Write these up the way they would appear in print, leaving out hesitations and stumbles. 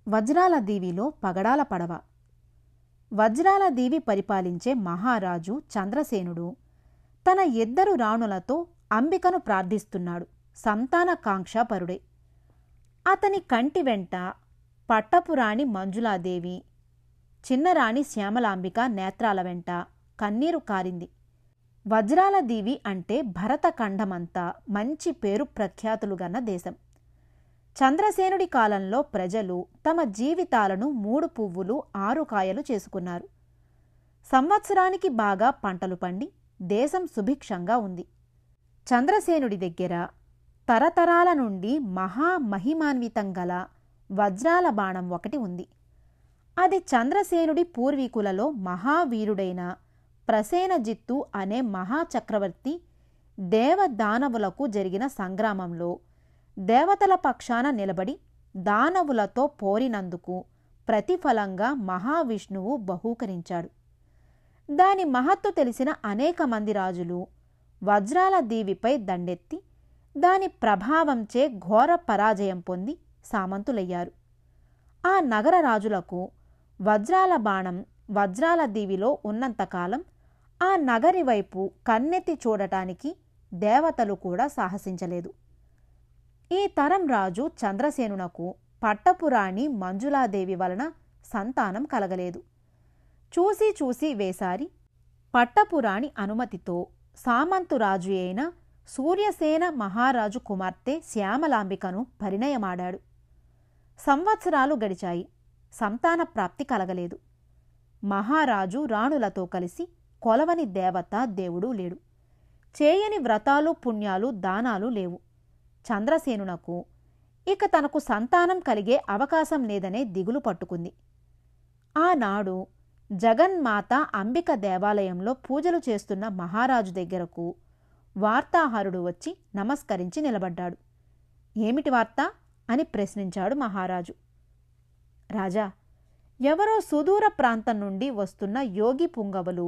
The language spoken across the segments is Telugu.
వజ్రాల దీవిలో పగడాల పడవ. వజ్రాల దీవి పరిపాలించే మహారాజు చంద్రసేనుడు తన ఇద్దరు రాణులతో అంబికను ప్రార్థిస్తున్నాడు. సంతానకాంక్షాపరుడే. అతని కంటి వెంట పట్టపురాణి మంజులాదేవి, చిన్నరాణి శ్యామలాంబిక నేత్రాల వెంట కన్నీరు కారింది. వజ్రాల దీవి అంటే భరతఖండమంతా మంచి పేరు ప్రఖ్యాతులుగన్న దేశం. చంద్రసేనుడి కాలంలో ప్రజలు తమ జీవితాలను 3 పువ్వులు 6 కాయలు చేసుకున్నారు. సంవత్సరానికి బాగా పంటలు పండి దేశం సుభిక్షంగా ఉంది. చంద్రసేనుడి దగ్గర తరతరాల నుండి మహామహిమాన్వితం గల వజ్రాల బాణం ఒకటి ఉంది. అది చంద్రసేనుడి పూర్వీకులలో మహావీరుడైన ప్రసేనజిత్తు అనే మహాచక్రవర్తి దేవదానవులకు జరిగిన సంగ్రామంలో దేవతల పక్షాన నిలబడి దానవులతో పోరినందుకు ప్రతిఫలంగా మహావిష్ణువు బహూకరించాడు. దాని మహత్తు తెలిసిన అనేక మంది రాజులు వజ్రాల దీవిపై దండెత్తి దాని ప్రభావంచే ఘోర పరాజయం పొంది సామంతులయ్యారు. ఆ నగర రాజులకు వజ్రాల బాణం వజ్రాల దీవిలో ఉన్నంతకాలం ఆ నగరి వైపు కన్నెత్తి చూడటానికి దేవతలు కూడా సాహసించలేదు. ఈ తరం రాజు చంద్రసేనునకు పట్టపురాణి మంజులాదేవి వలన సంతానం కలగలేదు. చూసి చూసి వేసారి పట్టపురాణి అనుమతితో సామంతురాజు అయిన సూర్యసేన మహారాజు కుమార్తె శ్యామలాంబికను పరిణయమాడాడు. సంవత్సరాలు గడిచాయి. సంతాన ప్రాప్తి కలగలేదు. మహారాజు రాణులతో కలిసి కొలవని దేవత దేవుడు లేడు. చేయని వ్రతాలు పుణ్యాలు దానాలు లేవు. చంద్రసేనునకు ఇక తనకు సంతానం కలిగే అవకాశం లేదనే దిగులు పట్టుకుంది. ఆనాడు జగన్మాత అంబిక దేవాలయంలో పూజలు చేస్తున్న మహారాజు దగ్గరకు వార్తాహరుడు వచ్చి నమస్కరించి నిలబడ్డాడు. ఏమిటి వార్త అని ప్రశ్నించాడు మహారాజు. రాజా, ఎవరో సుదూర ప్రాంతం నుండి వస్తున్న యోగి పుంగవులు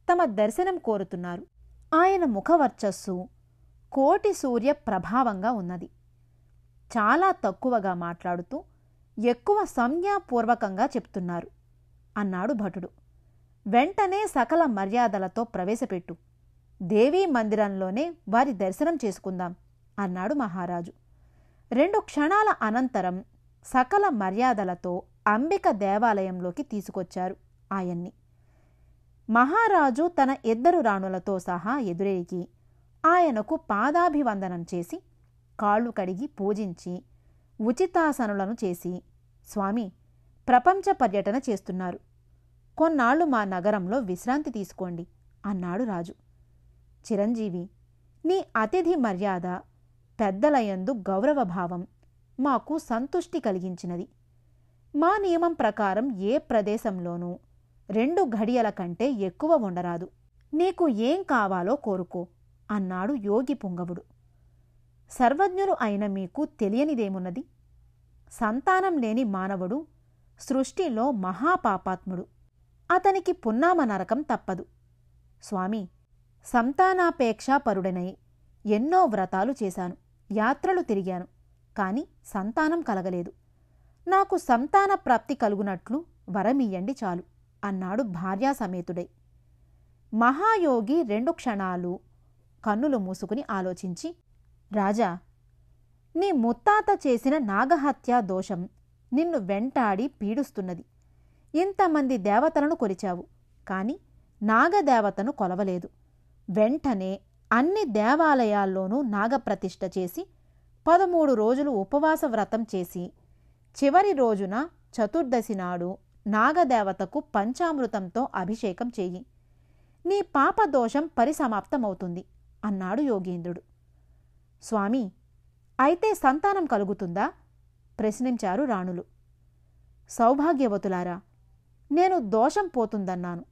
తమ దర్శనం కోరుతున్నారు. ఆయన ముఖవర్చస్సు కోటి సూర్య ప్రభావంగా ఉన్నది. చాలా తక్కువగా మాట్లాడుతూ ఎక్కువ సంజ్ఞాపూర్వకంగా చెప్తున్నారు అన్నాడు భటుడు. వెంటనే సకల మర్యాదలతో ప్రవేశపెట్టు. దేవీ మందిరంలోనే వారి దర్శనం చేసుకుందాం అన్నాడు మహారాజు. 2 క్షణాల అనంతరం సకల మర్యాదలతో అంబిక దేవాలయంలోకి తీసుకొచ్చారు ఆయన్ని. మహారాజు తన 2 రాణులతో సహా ఎదురేగి ఆయనకు పాదాభివందనం చేసి కాళ్ళు కడిగి పూజించి ఉచితాసనులను చేసి, స్వామి, ప్రపంచ పర్యటన చేస్తున్నారు, కొన్నాళ్లు మా నగరంలో విశ్రాంతి తీసుకోండి అన్నాడు రాజు. చిరంజీవి, నీ అతిథి మర్యాద, పెద్దలయందు గౌరవభావం మాకు సంతుష్టి కలిగించినది. మా నియమం ప్రకారం ఏ ప్రదేశంలోనూ 2 ఘడియల కంటే ఎక్కువ ఉండరాదు. నీకు ఏం కావాలో కోరుకో అన్నాడు యోగి పుంగవుడు. సర్వజ్ఞులు అయిన మీకు తెలియనిదేమున్నది? సంతానం లేని మానవుడు సృష్టిలో మహాపాపాత్ముడు. అతనికి పున్నామ నరకం తప్పదు. స్వామి, సంతానాపేక్షాపరుడనై ఎన్నో వ్రతాలు చేశాను, యాత్రలు తిరిగాను, కాని సంతానం కలగలేదు. నాకు సంతాన ప్రాప్తి కలుగునట్లు వరమియ్యండి చాలు అన్నాడు భార్యాసమేతుడై. మహాయోగి 2 క్షణాలు కన్నులు మూసుకుని ఆలోచించి, రాజా, నీ ముత్తాత చేసిన నాగహత్యా దోషం నిన్ను వెంటాడి పీడుస్తున్నది. ఇంతమంది దేవతలను కొలిచావు, కాని నాగదేవతను కొలవలేదు. వెంటనే అన్ని దేవాలయాల్లోనూ నాగప్రతిష్ఠ చేసి 13 రోజులు ఉపవాస వ్రతం చేసి చివరి రోజున చతుర్దశి నాడు నాగదేవతకు పంచామృతంతో అభిషేకం చెయ్యి. నీ పాపదోషం పరిసమాప్తమవుతుంది అన్నాడు యోగీంద్రుడు. స్వామి, అయితే సంతానం కలుగుతుందా? ప్రశ్నించారు రాణులు. సౌభాగ్యవతులారా, నేను దోషం పోతుందన్నాను,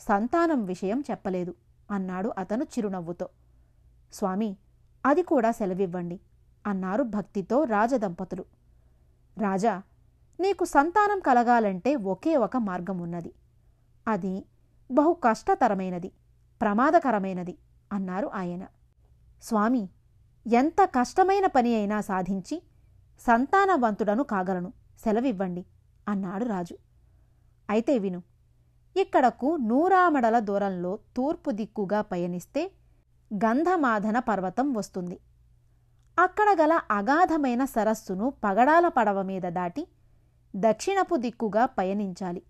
సంతానం విషయం చెప్పలేదు అన్నాడు అతను చిరునవ్వుతో. స్వామి, అది కూడా సెలవివ్వండి అన్నారు భక్తితో రాజదంపతులు. రాజా, నీకు సంతానం కలగాలంటే ఒకే ఒక మార్గం ఉన్నది. అది బహు కష్టతరమైనది, ప్రమాదకరమైనది అన్నారు ఆయన. స్వామి, ఎంత కష్టమైన పని అయినా సాధించి సంతానవంతుడను కాగలను, సెలవివ్వండి అన్నాడు రాజు. అయితే విను. ఇక్కడకు 100 మడల దూరంలో తూర్పు దిక్కుగా పయనిస్తే గంధమాధన పర్వతం వస్తుంది. అక్కడ గల అగాధమైన సరస్సును పగడాల పడవ మీద దాటి దక్షిణపు దిక్కుగా పయనించాలి.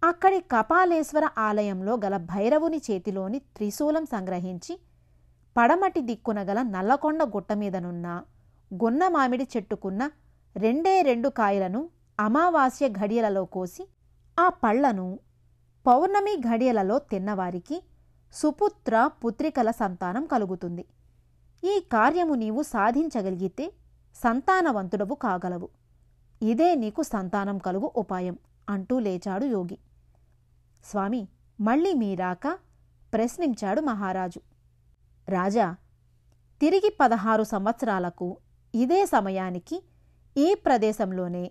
అక్కడి కపాలేశ్వర ఆలయంలో గల భైరవుని చేతిలోని త్రిశూలం సంగ్రహించి పడమటి దిక్కున గల నల్లకొండ గుట్టమీదనున్న గున్న మామిడి చెట్టుకున్న 2 కాయలను అమావాస్య ఘడియలలో కోసి ఆ పళ్లను పౌర్ణమి ఘడియలలో తిన్నవారికి సుపుత్ర పుత్రికల సంతానం కలుగుతుంది. ఈ కార్యము నీవు సాధించగలిగితే సంతానవంతుడవు కాగలవు. ఇదే నీకు సంతానం కలుగు ఉపాయం అంటూ లేచాడు యోగి. స్వామి, మళ్ళీ మీరాక ప్రశ్నించాడు మహారాజు. రాజా, తిరిగి 16 సంవత్సరాలకు ఇదే సమయానికి ఈ ప్రదేశంలోనే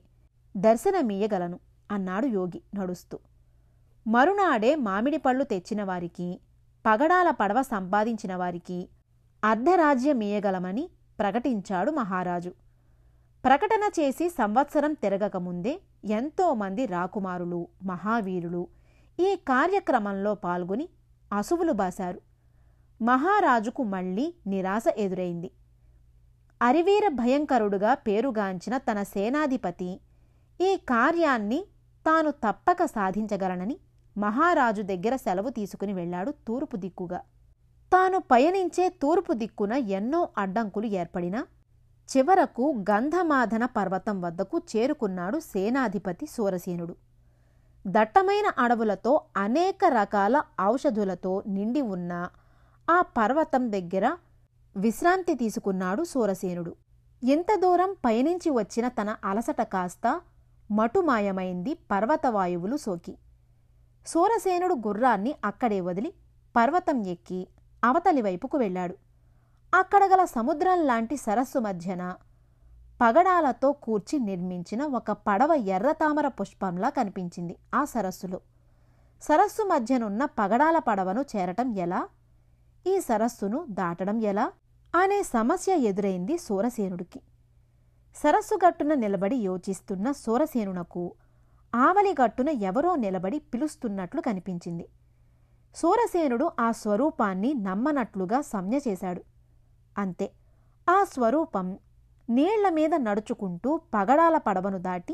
దర్శనమీయగలను అన్నాడు యోగి నడుస్తూ. మరునాడే మామిడి పళ్ళు తెచ్చిన వారికి, పగడాల పడవ సంపాదించిన వారికి అర్ధరాజ్యమీయగలమని ప్రకటించాడు మహారాజు. ప్రకటన చేసి సంవత్సరం తిరగకముందే ఎంతోమంది రాకుమారులు, మహావీరులు ఈ కార్యక్రమంలో పాల్గొని అసువులు బాశారు. మహారాజుకు మళ్లీ నిరాశ ఎదురైంది. అరివీర భయంకరుడుగా పేరుగాంచిన తన సేనాధిపతి ఈ కార్యాన్ని తాను తప్పక సాధించగలనని మహారాజు దగ్గర సెలవు తీసుకుని వెళ్లాడు తూర్పు దిక్కుగా. తాను పయనించే తూర్పు దిక్కున ఎన్నో అడ్డంకులు ఏర్పడినా చివరకు గంధమాధన పర్వతం వద్దకు చేరుకున్నాడు సేనాధిపతి సూరసేనుడు. దట్టమైన అడవులతో అనేక రకాల ఔషధులతో నిండి ఉన్న ఆ పర్వతం దగ్గర విశ్రాంతి తీసుకున్నాడు సూరసేనుడు. ఇంత దూరం పయనించి వచ్చిన తన అలసట కాస్త మటుమాయమైంది పర్వతవాయువులు సోకి. సూరసేనుడు గుర్రాన్ని అక్కడే వదిలి పర్వతం ఎక్కి అవతలి వైపుకు వెళ్లాడు. అక్కడ గల సముద్రం లాంటి సరస్సు మధ్యన పగడాలతో కూర్చి నిర్మించిన ఒక పడవ ఎర్రతామర పుష్పంలా కనిపించింది. ఆ సరస్సులో సరస్సు మధ్యనున్న పగడాల పడవను చేరటం ఎలా, ఈ సరస్సును దాటడం ఎలా అనే సమస్య ఎదురైంది సూరసేనుడికి. సరస్సు గట్టున నిలబడి యోచిస్తున్న సూరసేనునకు ఆవలి గట్టున ఎవరో నిలబడి పిలుస్తున్నట్లు కనిపించింది. సూరసేనుడు ఆ స్వరూపాన్ని నమ్మనట్లుగా సంజ్ఞ చేశాడు. అంతే, ఆ స్వరూపం నీళ్లమీద నడుచుకుంటూ పగడాల పడవను దాటి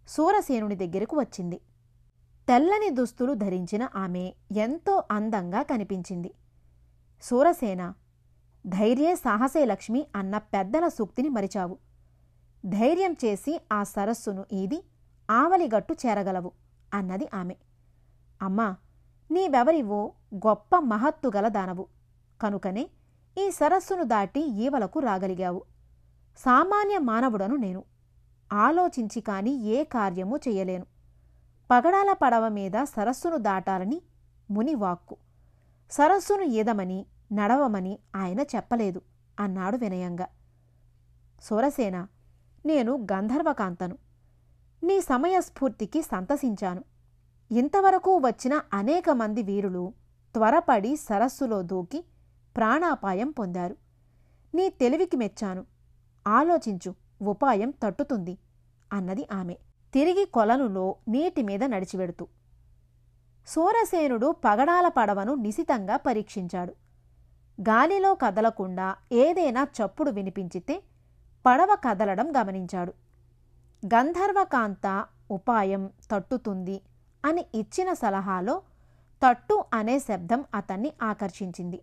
సూరసేనుని దగ్గరకు వచ్చింది. తెల్లని దుస్తులు ధరించిన ఆమె ఎంతో అందంగా కనిపించింది. సూరసేన, ధైర్యే సాహసే లక్ష్మి అన్న పెద్దల సూక్తిని మరిచావు. ధైర్యం చేసి ఆ సరస్సును ఈది ఆవలిగట్టు చేరగలవు అన్నది ఆమె. అమ్మా, నీవెవరివో గొప్ప మహత్తుగల దానవు కనుకనే ఈ సరస్సును దాటి ఈవలకు రాగలిగావు. సామాన్య మానవుడను నేను. ఆలోచించి కాని ఏ కార్యమూ చెయ్యలేను. పగడాల పడవ మీద సరస్సును దాటాలని ముని వాక్కు. సరస్సును ఈదమని, నడవమని ఆయన చెప్పలేదు అన్నాడు వినయంగా. సూరసేన, నేను గంధర్వకాంతను. నీ సమయస్ఫూర్తికి సంతసించాను. ఇంతవరకు వచ్చిన అనేక మంది వీరులు త్వరపడి సరస్సులో దూకి ప్రాణాపాయం పొందారు. నీ తెలివికి మెచ్చాను. ఆలోచించు, ఉపాయం తట్టుతుంది అన్నది ఆమె తిరిగి కొలనులో నీటిమీద నడిచివెడుతూ. సూరసేనుడు పగడాల పడవను నిశితంగా పరీక్షించాడు. గాలిలో కదలకుండా ఏదైనా చప్పుడు వినిపించితే పడవ కదలడం గమనించాడు. గంధర్వకాంత ఉపాయం తట్టుతుంది అని ఇచ్చిన సలహాలో తట్టు అనే శబ్దం అతన్ని ఆకర్షించింది.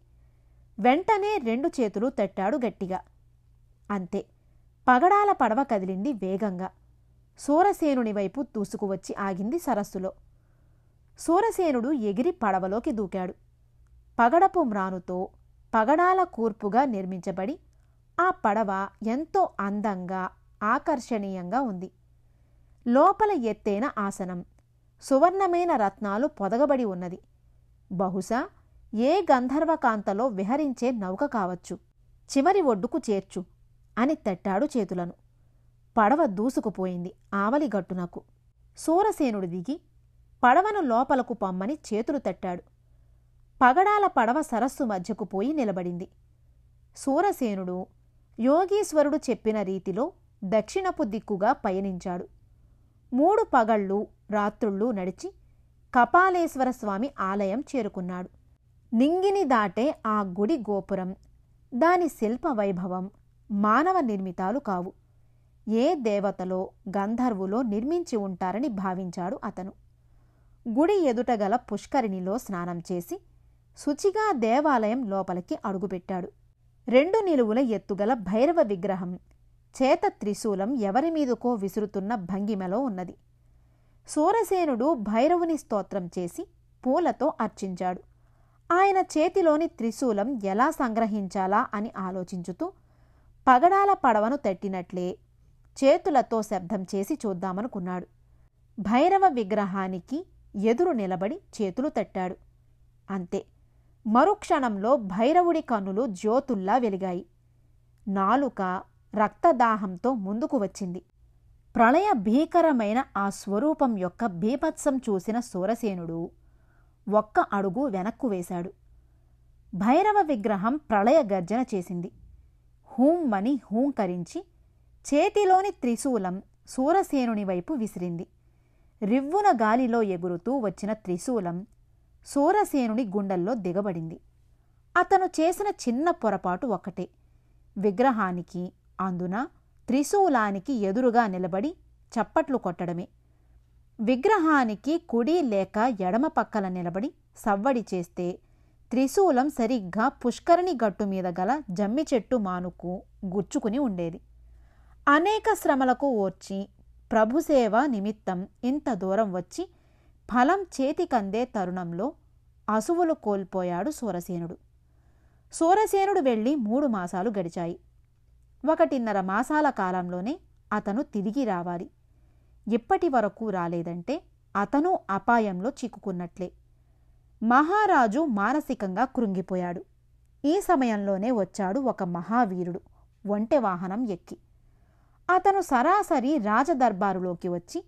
వెంటనే 2 చేతులు తట్టాడు గట్టిగా. అంతే, పగడాల పడవ కదిలింది వేగంగా. సూరసేనుని వైపు దూసుకువచ్చి ఆగింది సరస్సులో. సూరసేనుడు ఎగిరి పడవలోకి దూకాడు. పగడపు మ్రానుతో పగడాల కూర్పుగా నిర్మించబడి ఆ పడవ ఎంతో అందంగా, ఆకర్షణీయంగా ఉంది. లోపల ఎత్తైన ఆసనం, సువర్ణమైన రత్నాలు పొదగబడి ఉన్నది. బహుశా ఏ గంధర్వకాంతలో విహరించే నౌక కావచ్చు. చివరి ఒడ్డుకు చేర్చు అని తట్టాడు చేతులను. పడవ దూసుకుపోయింది ఆవలిగట్టునకు. సూరసేనుడు దిగి పడవను లోపలకు పొమ్మని చేతులు తట్టాడు. పగడాల పడవ సరస్సు మధ్యకు పోయి నిలబడింది. సూరసేనుడు యోగీశ్వరుడు చెప్పిన రీతిలో దక్షిణపు దిక్కుగా పయనించాడు. 3 పగళ్ళు రాత్రుళ్ళు నడిచి కపాలేశ్వర స్వామి ఆలయం చేరుకున్నాడు. నింగిని దాటే ఆ గుడి గోపురం, దాని శిల్ప వైభవం మానవ నిర్మితాలు కావు, ఏ దేవతలో గంధర్వులో నిర్మించి ఉంటారని భావించాడు అతను. గుడి ఎదుటగల పుష్కరిణిలో స్నానం చేసి శుచిగా దేవాలయం లోపలికి అడుగుపెట్టాడు. 2 నిలువుల ఎత్తుగల భైరవ విగ్రహం చేత త్రిశూలం ఎవరిమీదుకో విసురుతున్న భంగిమలో ఉన్నది. సూరసేనుడు భైరవుని స్తోత్రం చేసి పూలతో అర్చించాడు. ఆయన చేతిలోని త్రిశూలం ఎలా సంగ్రహించాలా అని ఆలోచించుతూ పగడాల పడవను తట్టినట్లే చేతులతో శబ్దం చేసి చూద్దామనుకున్నాడు. భైరవ విగ్రహానికి ఎదురు నిలబడి చేతులు తట్టాడు. అంతే, మరుక్షణంలో భైరవుడి కన్నులు జ్యోతుల్లా వెలిగాయి. నాలుక రక్తదాహంతో ముందుకు వచ్చింది. ప్రళయ భీకరమైన ఆ స్వరూపం యొక్క బీభత్సం చూసిన సూరసేనుడు ఒక్క అడుగు వెనక్కు వేశాడు. భైరవ విగ్రహం ప్రళయ గర్జన చేసింది. హూమ్మని హూంకరించి చేతిలోని త్రిశూలం సూరసేనుని వైపు విసిరింది. రివ్వున గాలిలో ఎగురుతూ వచ్చిన త్రిశూలం సూరసేనుని గుండెల్లో దిగబడింది. అతను చేసిన చిన్న పొరపాటు ఒక్కటే, విగ్రహానికి అందున త్రిశూలానికి ఎదురుగా నిలబడి చప్పట్లు కొట్టడమే. విగ్రహానికి కుడి లేక ఎడమ పక్కల నిలబడి సవ్వడి చేస్తే త్రిశూలం సరిగ్గా పుష్కరిణి గట్టు మీద గల జమ్మి చెట్టు మానుకు గుచ్చుకుని ఉండేది. అనేక శ్రమలకు ఓర్చి ప్రభుసేవ నిమిత్తం ఇంత దూరం వచ్చి ఫలం చేతికందే తరుణంలో అసువులు కోల్పోయాడు సూరసేనుడు. సూరసేనుడు వెళ్ళి 3 మాసాలు గడిచాయి. 1.5 మాసాల కాలంలోనే అతను తిరిగి రావాలి. ఇప్పటి వరకు రాలేదంటే అతను అపాయంలో చిక్కుకున్నట్లే. మహారాజు మానసికంగా కృంగిపోయాడు. ఈ సమయంలోనే వచ్చాడు ఒక మహావీరుడు ఒంటె వాహనం ఎక్కి. అతను సరాసరి రాజదర్బారులోకి వచ్చి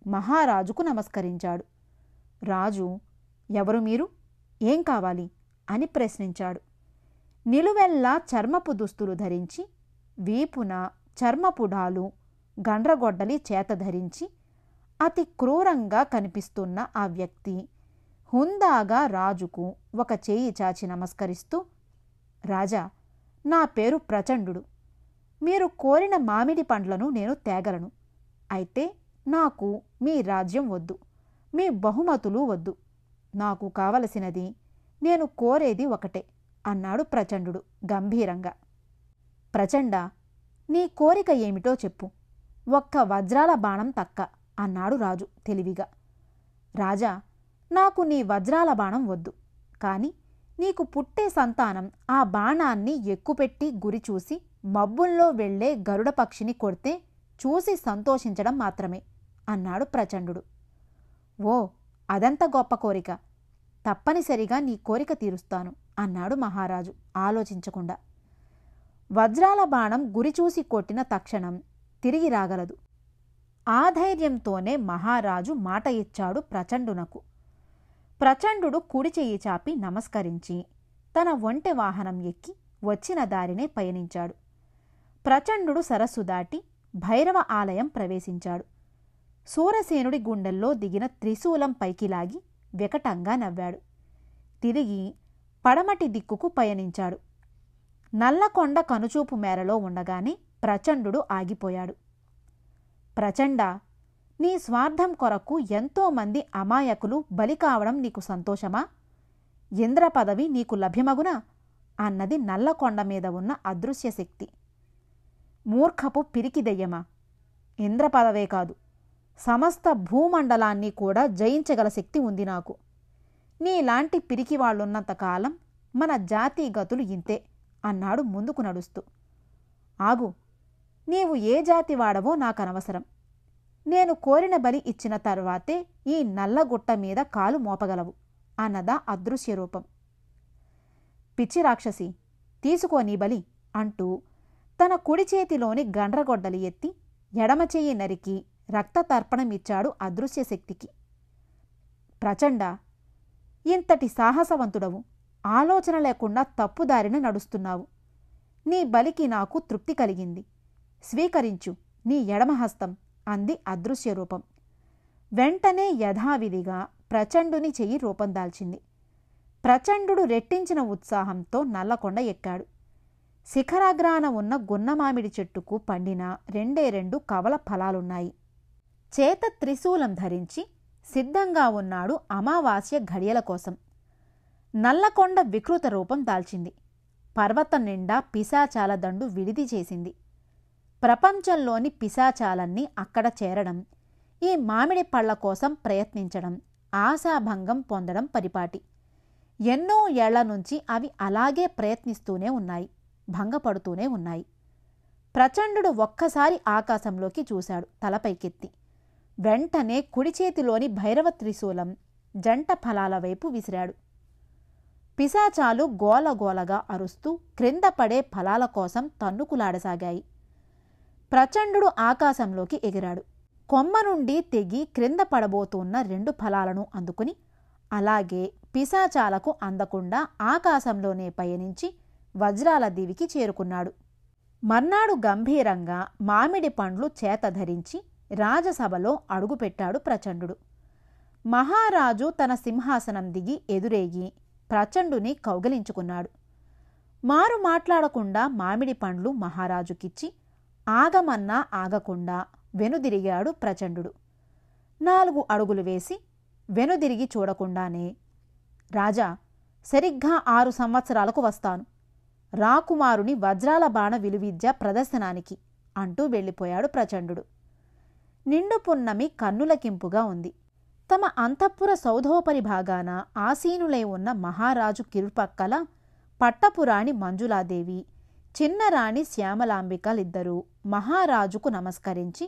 మహారాజుకు నమస్కరించాడు. రాజు, ఎవరు మీరు, ఏం కావాలి అని ప్రశ్నించాడు. నిలువెల్లా చర్మపు దుస్తులు ధరించి, వీపున చర్మపుడాలు గండ్రగొడ్డలి చేత ధరించి అతి క్రూరంగా కనిపిస్తున్న ఆ వ్యక్తి హుందాగా రాజుకు ఒక చేయి చాచి నమస్కరిస్తూ, రాజా, నా పేరు ప్రచండు. మీరు కోరిన మామిడి పండ్లను నేను తేగలను. అయితే నాకు మీ రాజ్యం వద్దు, మీ బహుమతులు వద్దు. నాకు కావలసినది, నేను కోరేది ఒకటే అన్నాడు ప్రచండు గంభీరంగా. ప్రచండ, నీ కోరిక ఏమిటో చెప్పు. ఒక్క వజ్రాల బాణం తక్క అన్నాడు రాజు తెలివిగా. రాజా, నాకు నీ వజ్రాల బాణం వద్దు. కాని నీకు పుట్టే సంతానం ఆ బాణాన్ని ఎక్కుపెట్టి గురిచూసి మబ్బుల్లో వెళ్లే గరుడ పక్షిని కొడితే చూసి సంతోషించడం మాత్రమే అన్నాడు ప్రచండు. ఓ, అదంత గొప్ప కోరిక. తప్పనిసరిగా నీ కోరిక తీరుస్తాను అన్నాడు మహారాజు ఆలోచించకుండా. వజ్రాల బాణం గురిచూసి కొట్టిన తక్షణం తిరిగి రాగలదు. ఆ ధైర్యంతోనే మహారాజు మాట ఇచ్చాడు ప్రచండునకు. ప్రచండు కుడి చెయ్యి చాపి నమస్కరించి తన ఒంటె వాహనం ఎక్కి వచ్చిన దారినే పయనించాడు. ప్రచండు సరస్సు దాటి భైరవ ఆలయం ప్రవేశించాడు. సూరసేనుడి గుండెల్లో దిగిన త్రిశూలం పైకి లాగి వికటంగా నవ్వాడు. తిరిగి పడమటి దిక్కుకు పయనించాడు. నల్లకొండ కనుచూపు మేరలో ఉండగానే ప్రచండు ఆగిపోయాడు. ప్రచండ, నీ స్వార్థం కొరకు ఎంతోమంది అమాయకులు బలి కావడం నీకు సంతోషమా? ఇంద్ర పదవి నీకు లభ్యమగునా అన్నది నల్లకొండ మీద ఉన్న అదృశ్య శక్తి. మూర్ఖపు పిరికిదెయ్యమా, ఇంద్ర పదవే కాదు, సమస్త భూమండలాన్ని కూడా జయించగల శక్తి ఉంది నాకు. నీలాంటి పిరికివాళ్లున్నంతకాలం మన జాతి గతులు ఇంతే అన్నాడు ముందుకు నడుస్తూ. ఆగు, నీవు ఏ జాతి వాడవో నాకనవసరం. నేను కోరిన బలి ఇచ్చిన తర్వాతే ఈ నల్లగుట్ట మీద కాలు మోపగలవు అన్నదా అదృశ్య రూపం. పిచ్చి రాక్షసి, తీసుకో నీ బలి అంటూ తన కుడి చేతిలోని గండ్రగొడ్డలి ఎత్తి ఎడమ చెయ్యి నరికి రక్తతర్పణమిచ్చాడు అదృశ్య శక్తికి. ప్రచండ, ఇంతటి సాహసవంతుడవు, ఆలోచన లేకుండా తప్పుదారిన నడుస్తున్నావు. నీ బలికి నాకు తృప్తి కలిగింది. స్వీకరించు నీ ఎడమహస్తం అంది అదృశ్య రూపం. వెంటనే యథావిధిగా ప్రచండుని చెయ్యి రూపం దాల్చింది. ప్రచండు రెట్టించిన ఉత్సాహంతో నల్లకొండ ఎక్కాడు. శిఖరాగ్రాన ఉన్న గున్నమామిడి చెట్టుకు పండిన 2 కవల ఫలాలున్నాయి. చేత త్రిశూలం ధరించి సిద్ధంగా ఉన్నాడు అమావాస్య ఘడియల కోసం. నల్లకొండ వికృత రూపం దాల్చింది. పర్వతం నిండా పిశాచాల దండు విడిది చేసింది. ప్రపంచంలోని పిశాచాలన్నీ అక్కడ చేరడం, ఈ మామిడి పళ్ల కోసం ప్రయత్నించడం, ఆశాభంగం పొందడం పరిపాటి. ఎన్నో ఏళ్ల నుంచి అవి అలాగే ప్రయత్నిస్తూనే ఉన్నాయి, భంగపడుతూనే ఉన్నాయి. ప్రచండు ఒక్కసారి ఆకాశంలోకి చూశాడు తలపైకెత్తి. వెంటనే కుడిచేతిలోని భైరవ త్రిశూలం జంట ఫలాల వైపు విసిరాడు. పిశాచాలు గోలగోలగా అరుస్తూ క్రింద పడే ఫలాల కోసం తన్నుకులాడసాగాయి. ప్రచండు ఆకాశంలోకి ఎగిరాడు. కొమ్మ నుండి తెగి క్రింద పడబోతున్న 2 ఫలాలను అందుకుని అలాగే పిశాచాలకు అందకుండా ఆకాశంలోనే పయనించి వజ్రాల దీవికి చేరుకున్నాడు. మర్నాడు గంభీరంగా మామిడి పండ్లు చేత ధరించి రాజసభలో అడుగుపెట్టాడు ప్రచండు. మహారాజు తన సింహాసనం దిగి ఎదురేగి ప్రచండుని కౌగలించుకున్నాడు. మారు మాట్లాడకుండా మామిడి పండ్లు మహారాజుకిచ్చి ఆగమన్నా ఆగకుండా వెనుదిరిగాడు ప్రచండు. 4 అడుగులు వేసి వెనుదిరిగి చూడకుండానే, రాజా, సరిగ్గా 6 సంవత్సరాలకు వస్తాను. రాకుమారుని వజ్రాల బాణ విలువిద్య ప్రదర్శనానికి అంటూ వెళ్ళిపోయాడు ప్రచండు. నిండు పున్నమి కన్నులకింపుగా ఉంది. తమ అంతఃపుర సౌధోపరి భాగాన ఆసీనులై ఉన్న మహారాజు కిరుపక్కల పట్టపురాణి మంజులాదేవి, చిన్నరాణి శ్యామలాంబికలిద్దరూ మహారాజుకు నమస్కరించి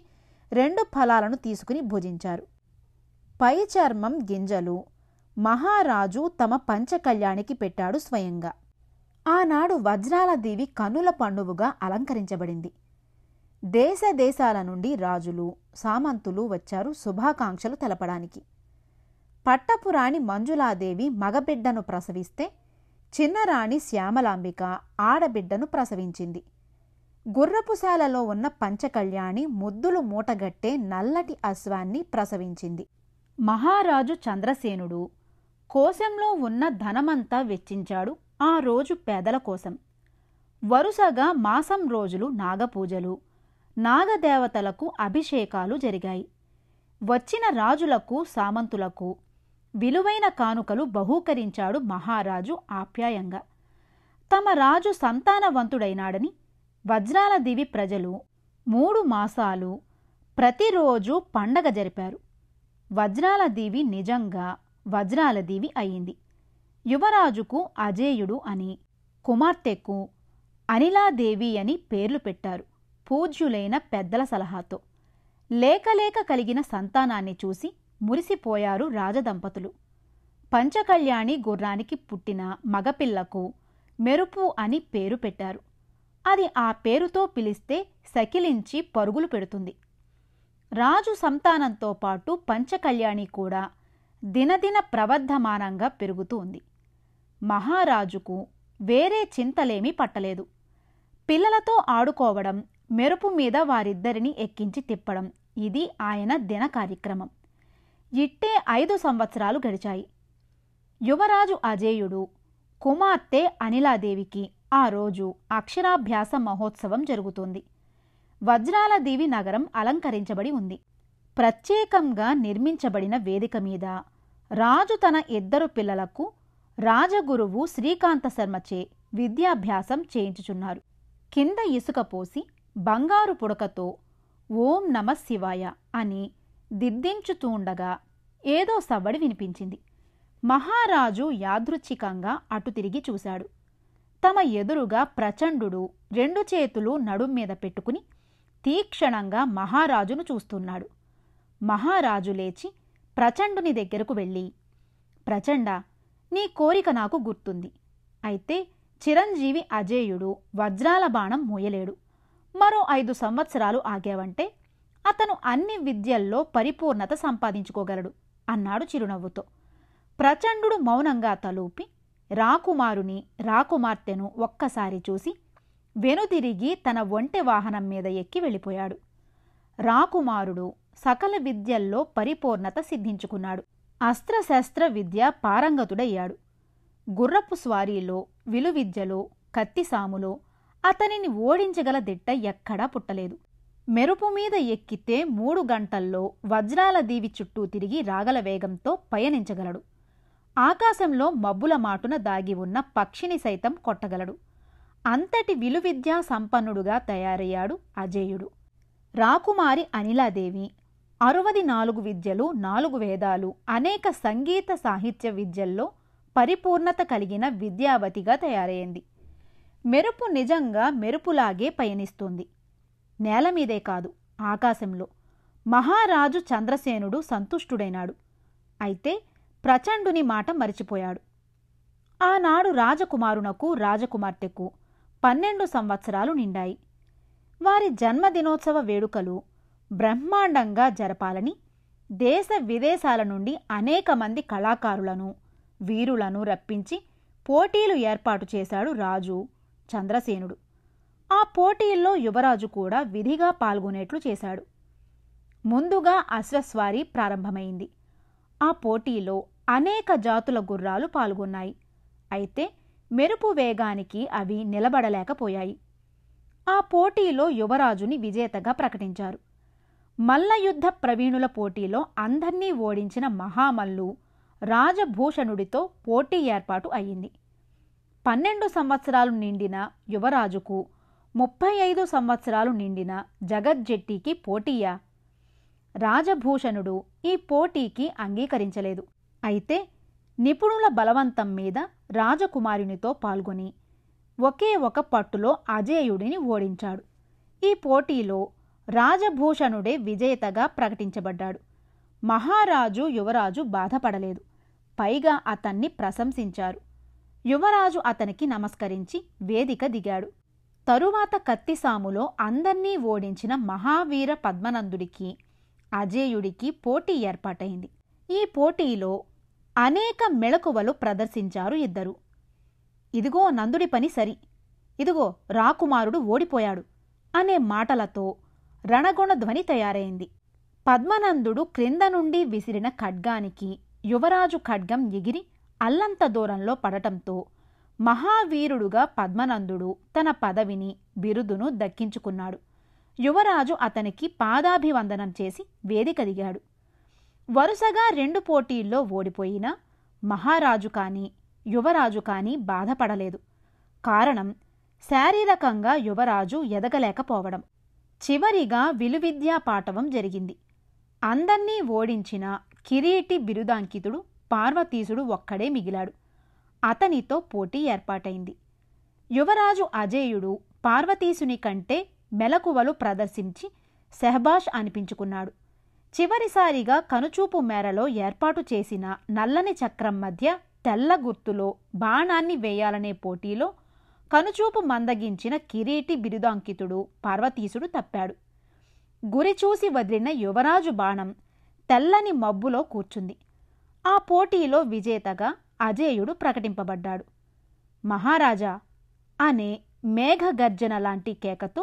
2 ఫలాలను తీసుకుని భుజించారు. పై చర్మం గింజలు మహారాజు తమ పంచకళ్యాణికి పెట్టాడు స్వయంగా. ఆనాడు వజ్రాల దీవి కన్నుల పండువుగా అలంకరించబడింది. దేశ దేశాల నుండి రాజులు, సామంతులు వచ్చారు శుభాకాంక్షలు తెలపడానికి. పట్టపురాణి మంజులాదేవి మగబిడ్డను ప్రసవిస్తే, చిన్నరాణి శ్యామలాంబిక ఆడబిడ్డను ప్రసవించింది. గుర్రపుశాలలో ఉన్న పంచకళ్యాణి ముద్దులు మూటగట్టే నల్లటి అశ్వాన్ని ప్రసవించింది. మహారాజు చంద్రసేనుడు కోశంలో ఉన్న ధనమంతా వెచ్చించాడు ఆ రోజు పేదల కోసం. వరుసగా మాసం రోజులు నాగపూజలు, నాగదేవతలకు అభిషేకాలు జరిగాయి. వచ్చిన రాజులకు, సామంతులకు విలువైన కానుకలు బహూకరించాడు మహారాజు ఆప్యాయంగా. తమ రాజు సంతానవంతుడైనాడని వజ్రాల దివి ప్రజలు 3 మాసాలు ప్రతిరోజు పండగ జరిపారు. వజ్రాల దీవి నిజంగా వజ్రాల దీవి అయింది. యువరాజుకు అజేయుడు అని, కుమార్తెకు అనిలాదేవి అని పేర్లు పెట్టారు పూజ్యులైన పెద్దల సలహాతో. లేకలేక కలిగిన సంతానాన్ని చూసి మురిసిపోయారు రాజదంపతులు. పంచకళ్యాణి గుర్రానికి పుట్టిన మగపిల్లకు మెరుపు అని పేరు పెట్టారు. అది ఆ పేరుతో పిలిస్తే సకిలించి పరుగులు పెడుతుంది. రాజు సంతానంతో పాటు పంచకళ్యాణి కూడా దినదిన ప్రవర్ధమానంగా పెరుగుతూ ఉంది. మహారాజుకు వేరే చింతలేమీ పట్టలేదు. పిల్లలతో ఆడుకోవడం, మెరుపు మీద వారిద్దరిని ఎక్కించి తిప్పడం, ఇది ఆయన దిన కార్యక్రమం. ఇట్టే 5 సంవత్సరాలు గడిచాయి. యువరాజు అజేయుడు, కుమార్తె అనిలాదేవికి ఆ రోజు అక్షరాభ్యాస మహోత్సవం జరుగుతుంది. వజ్రాల దీవి నగరం అలంకరించబడి ఉంది. ప్రత్యేకంగా నిర్మించబడిన వేదిక మీద రాజు తన 2 పిల్లలకు రాజగురువు శ్రీకాంత శర్మచే విద్యాభ్యాసం చేయించుచున్నారు. కింద ఇసుక పోసి బంగారు పుడకతో ఓం నమ శివాయ అని దిద్దించుతూండగా ఏదో సవ్వడి వినిపించింది. మహారాజు యాదృచ్ఛికంగా అటు తిరిగి చూశాడు. తమ ఎదురుగా ప్రచండు 2 చేతులు నడుం మీద పెట్టుకుని తీక్షణంగా మహారాజును చూస్తున్నాడు. మహారాజు లేచి ప్రచండుని దగ్గరకు వెళ్ళి, ప్రచండ, నీ కోరిక నాకు గుర్తుంది. అయితే చిరంజీవి అజేయుడు వజ్రాల బాణం మోయలేడు. మరో 5 సంవత్సరాలు ఆగావంటే అతను అన్ని విద్యల్లో పరిపూర్ణత సంపాదించుకోగలడు అన్నాడు చిరునవ్వుతో. ప్రచండు మౌనంగా తలూపి రాకుమారుని, రాకుమార్తెను ఒక్కసారి చూసి వెనుదిరిగి తన ఒంటె వాహనం మీద ఎక్కి వెళ్ళిపోయాడు. రాకుమారుడు సకల విద్యల్లో పరిపూర్ణత సిద్ధించుకున్నాడు. అస్త్రశస్త్ర విద్య పారంగతుడయ్యాడు. గుర్రపు స్వారీలో, విలువిద్యలో, కత్తిసాములో అతనిని ఓడించగల దిట్ట ఎక్కడా పుట్టలేదు. మెరుపు మీద ఎక్కితే 3 గంటల్లో వజ్రాల దీవి చుట్టూ తిరిగి రాగల వేగంతో పయనించగలడు. ఆకాశంలో మబ్బుల మాటున దాగి ఉన్న పక్షిని సైతం కొట్టగలడు. అంతటి విలువిద్యా సంపన్నుడుగా తయారయ్యాడు అజేయుడు. రాకుమారి అనిలాదేవి 64 విద్యలు, 4 వేదాలు, అనేక సంగీత సాహిత్య విద్యల్లో పరిపూర్ణత కలిగిన విద్యావతిగా తయారైంది. మెరుపు నిజంగా మెరుపులాగే పయనిస్తుంది. నేలమీదే కాదు, ఆకాశంలో. మహారాజు చంద్రసేనుడు సంతుష్టుడైనాడు. అయితే ప్రచండుని మాట మరిచిపోయాడు. ఆనాడు రాజకుమారునకు రాజకుమార్తెకు 12 సంవత్సరాలు నిండాయి. వారి జన్మదినోత్సవ వేడుకలు బ్రహ్మాండంగా జరపాలని దేశ విదేశాల నుండి అనేక మంది కళాకారులను, వీరులను రప్పించి పోటీలు ఏర్పాటు చేశాడు రాజు చంద్రసేనుడు. ఆ పోటీల్లో యువరాజు కూడా విధిగా పాల్గొనేట్లు చేశాడు. ముందుగా అశ్వస్వారీ ప్రారంభమైంది. ఆ పోటీలో అనేక జాతుల గుర్రాలు పాల్గొన్నాయి. అయితే మెరుపు వేగానికి అవి నిలబడలేకపోయాయి. ఆ పోటీలో యువరాజుని విజేతగా ప్రకటించారు. మల్లయుద్ధ ప్రవీణుల పోటీలో అందర్నీ ఓడించిన మహామల్లు రాజభూషణుడితో పోటీ ఏర్పాటు అయ్యింది. 12 సంవత్సరాలు నిండిన యువరాజుకు 35 సంవత్సరాలు నిండిన జగజ్జెట్టికి పోటీయా? రాజభూషణుడు ఈ పోటీకి అంగీకరించలేదు. అయితే నిపుణుల బలవంతం మీద రాజకుమారునితో పాల్గొని ఒకే ఒక పట్టులో అజేయుడిని ఓడించాడు. ఈ పోటీలో రాజభూషణుడే విజేతగా ప్రకటించబడ్డాడు. మహారాజు, యువరాజు బాధపడలేదు. పైగా అతన్ని ప్రశంసించారు. యువరాజు అతనికి నమస్కరించి వేదిక దిగాడు. తరువాత కత్తిసాములో అందర్నీ ఓడించిన మహావీర పద్మనందుడికి, అజేయుడికి పోటీ ఏర్పాటైంది. ఈ పోటీలో అనేక మెళకువలు ప్రదర్శించారు ఇద్దరు. ఇదిగో నందుడి పని సరి, ఇదిగో రాకుమారుడు ఓడిపోయాడు అనే మాటలతో రణగుణ ధ్వని తయారైంది. పద్మనందుడు క్రింద నుండి విసిరిన ఖడ్గానికి యువరాజు ఖడ్గం ఎగిరి అల్లంత దూరంలో పడటంతో మహావీరుడుగా పద్మనందుడు తన పదవిని, బిరుదును దక్కించుకున్నాడు. యువరాజు అతనికి పాదాభివందనం చేసి వేదిక దిగాడు. వరుసగా 2 పోటీల్లో ఓడిపోయినా మహారాజు కానీ యువరాజు కానీ బాధపడలేదు. కారణం శారీరకంగా యువరాజు ఎదగలేకపోవడం. చివరిగా విలువిద్యా పాటవం జరిగింది. అందర్నీ ఓడించిన కిరీటి బిరుదాంకితుడు పార్వతీసుడు ఒక్కడే మిగిలాడు. అతనితో పోటీ ఏర్పాటైంది. యువరాజు అజేయుడు పార్వతీసుని కంటే మెలకువలు ప్రదర్శించి సెహబాష్ అనిపించుకున్నాడు. చివరిసారిగా కనుచూపు మేరలో ఏర్పాటు చేసిన నల్లని చక్రం మధ్య తెల్ల గుర్తులో బాణాన్ని వేయాలనే పోటీలో కనుచూపు మందగించిన కిరీటి బిరుదాంకితుడు పార్వతీసుడు తప్పాడు. గురిచూసి వదిలిన యువరాజు బాణం తెల్లని మబ్బులో కూర్చుంది. ఆ పోటీలో విజేతగా అజేయుడు ప్రకటింపబడ్డాడు. మహారాజా అనే మేఘగర్జన లాంటి కేకతో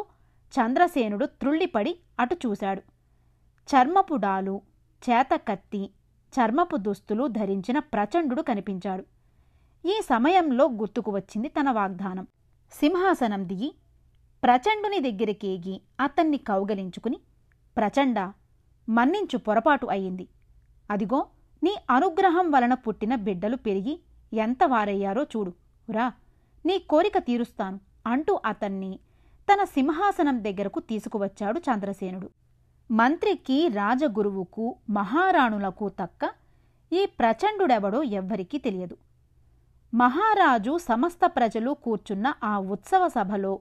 చంద్రసేనుడు త్రుళ్ళిపడి అటు చూశాడు. చర్మపు డాలు, చేతకత్తి, చర్మపు దుస్తులు ధరించిన ప్రచండుడు కనిపించాడు. ఈ సమయంలో గుర్తుకు వచ్చింది తన వాగ్దానం. సింహాసనం దిగి ప్రచండుని దగ్గరికేగి అతన్ని కౌగలించుకుని, ప్రచండ, మన్నించు, పొరపాటు అయింది. అదిగో నీ అనుగ్రహం వలన పుట్టిన బిడ్డలు పెరిగి ఎంత వారయ్యారో చూడు, రా, నీ కోరిక తీరుస్తాను అంటూ అతన్ని తన సింహాసనం దగ్గరకు తీసుకువచ్చాడు చంద్రసేనుడు. మంత్రికి, రాజగురువుకు, మహారాణులకు తక్క ఈ ప్రచండుడెవడో ఎవ్వరికీ తెలియదు. మహారాజు సమస్త ప్రజలు కూర్చున్న ఆ ఉత్సవ సభలో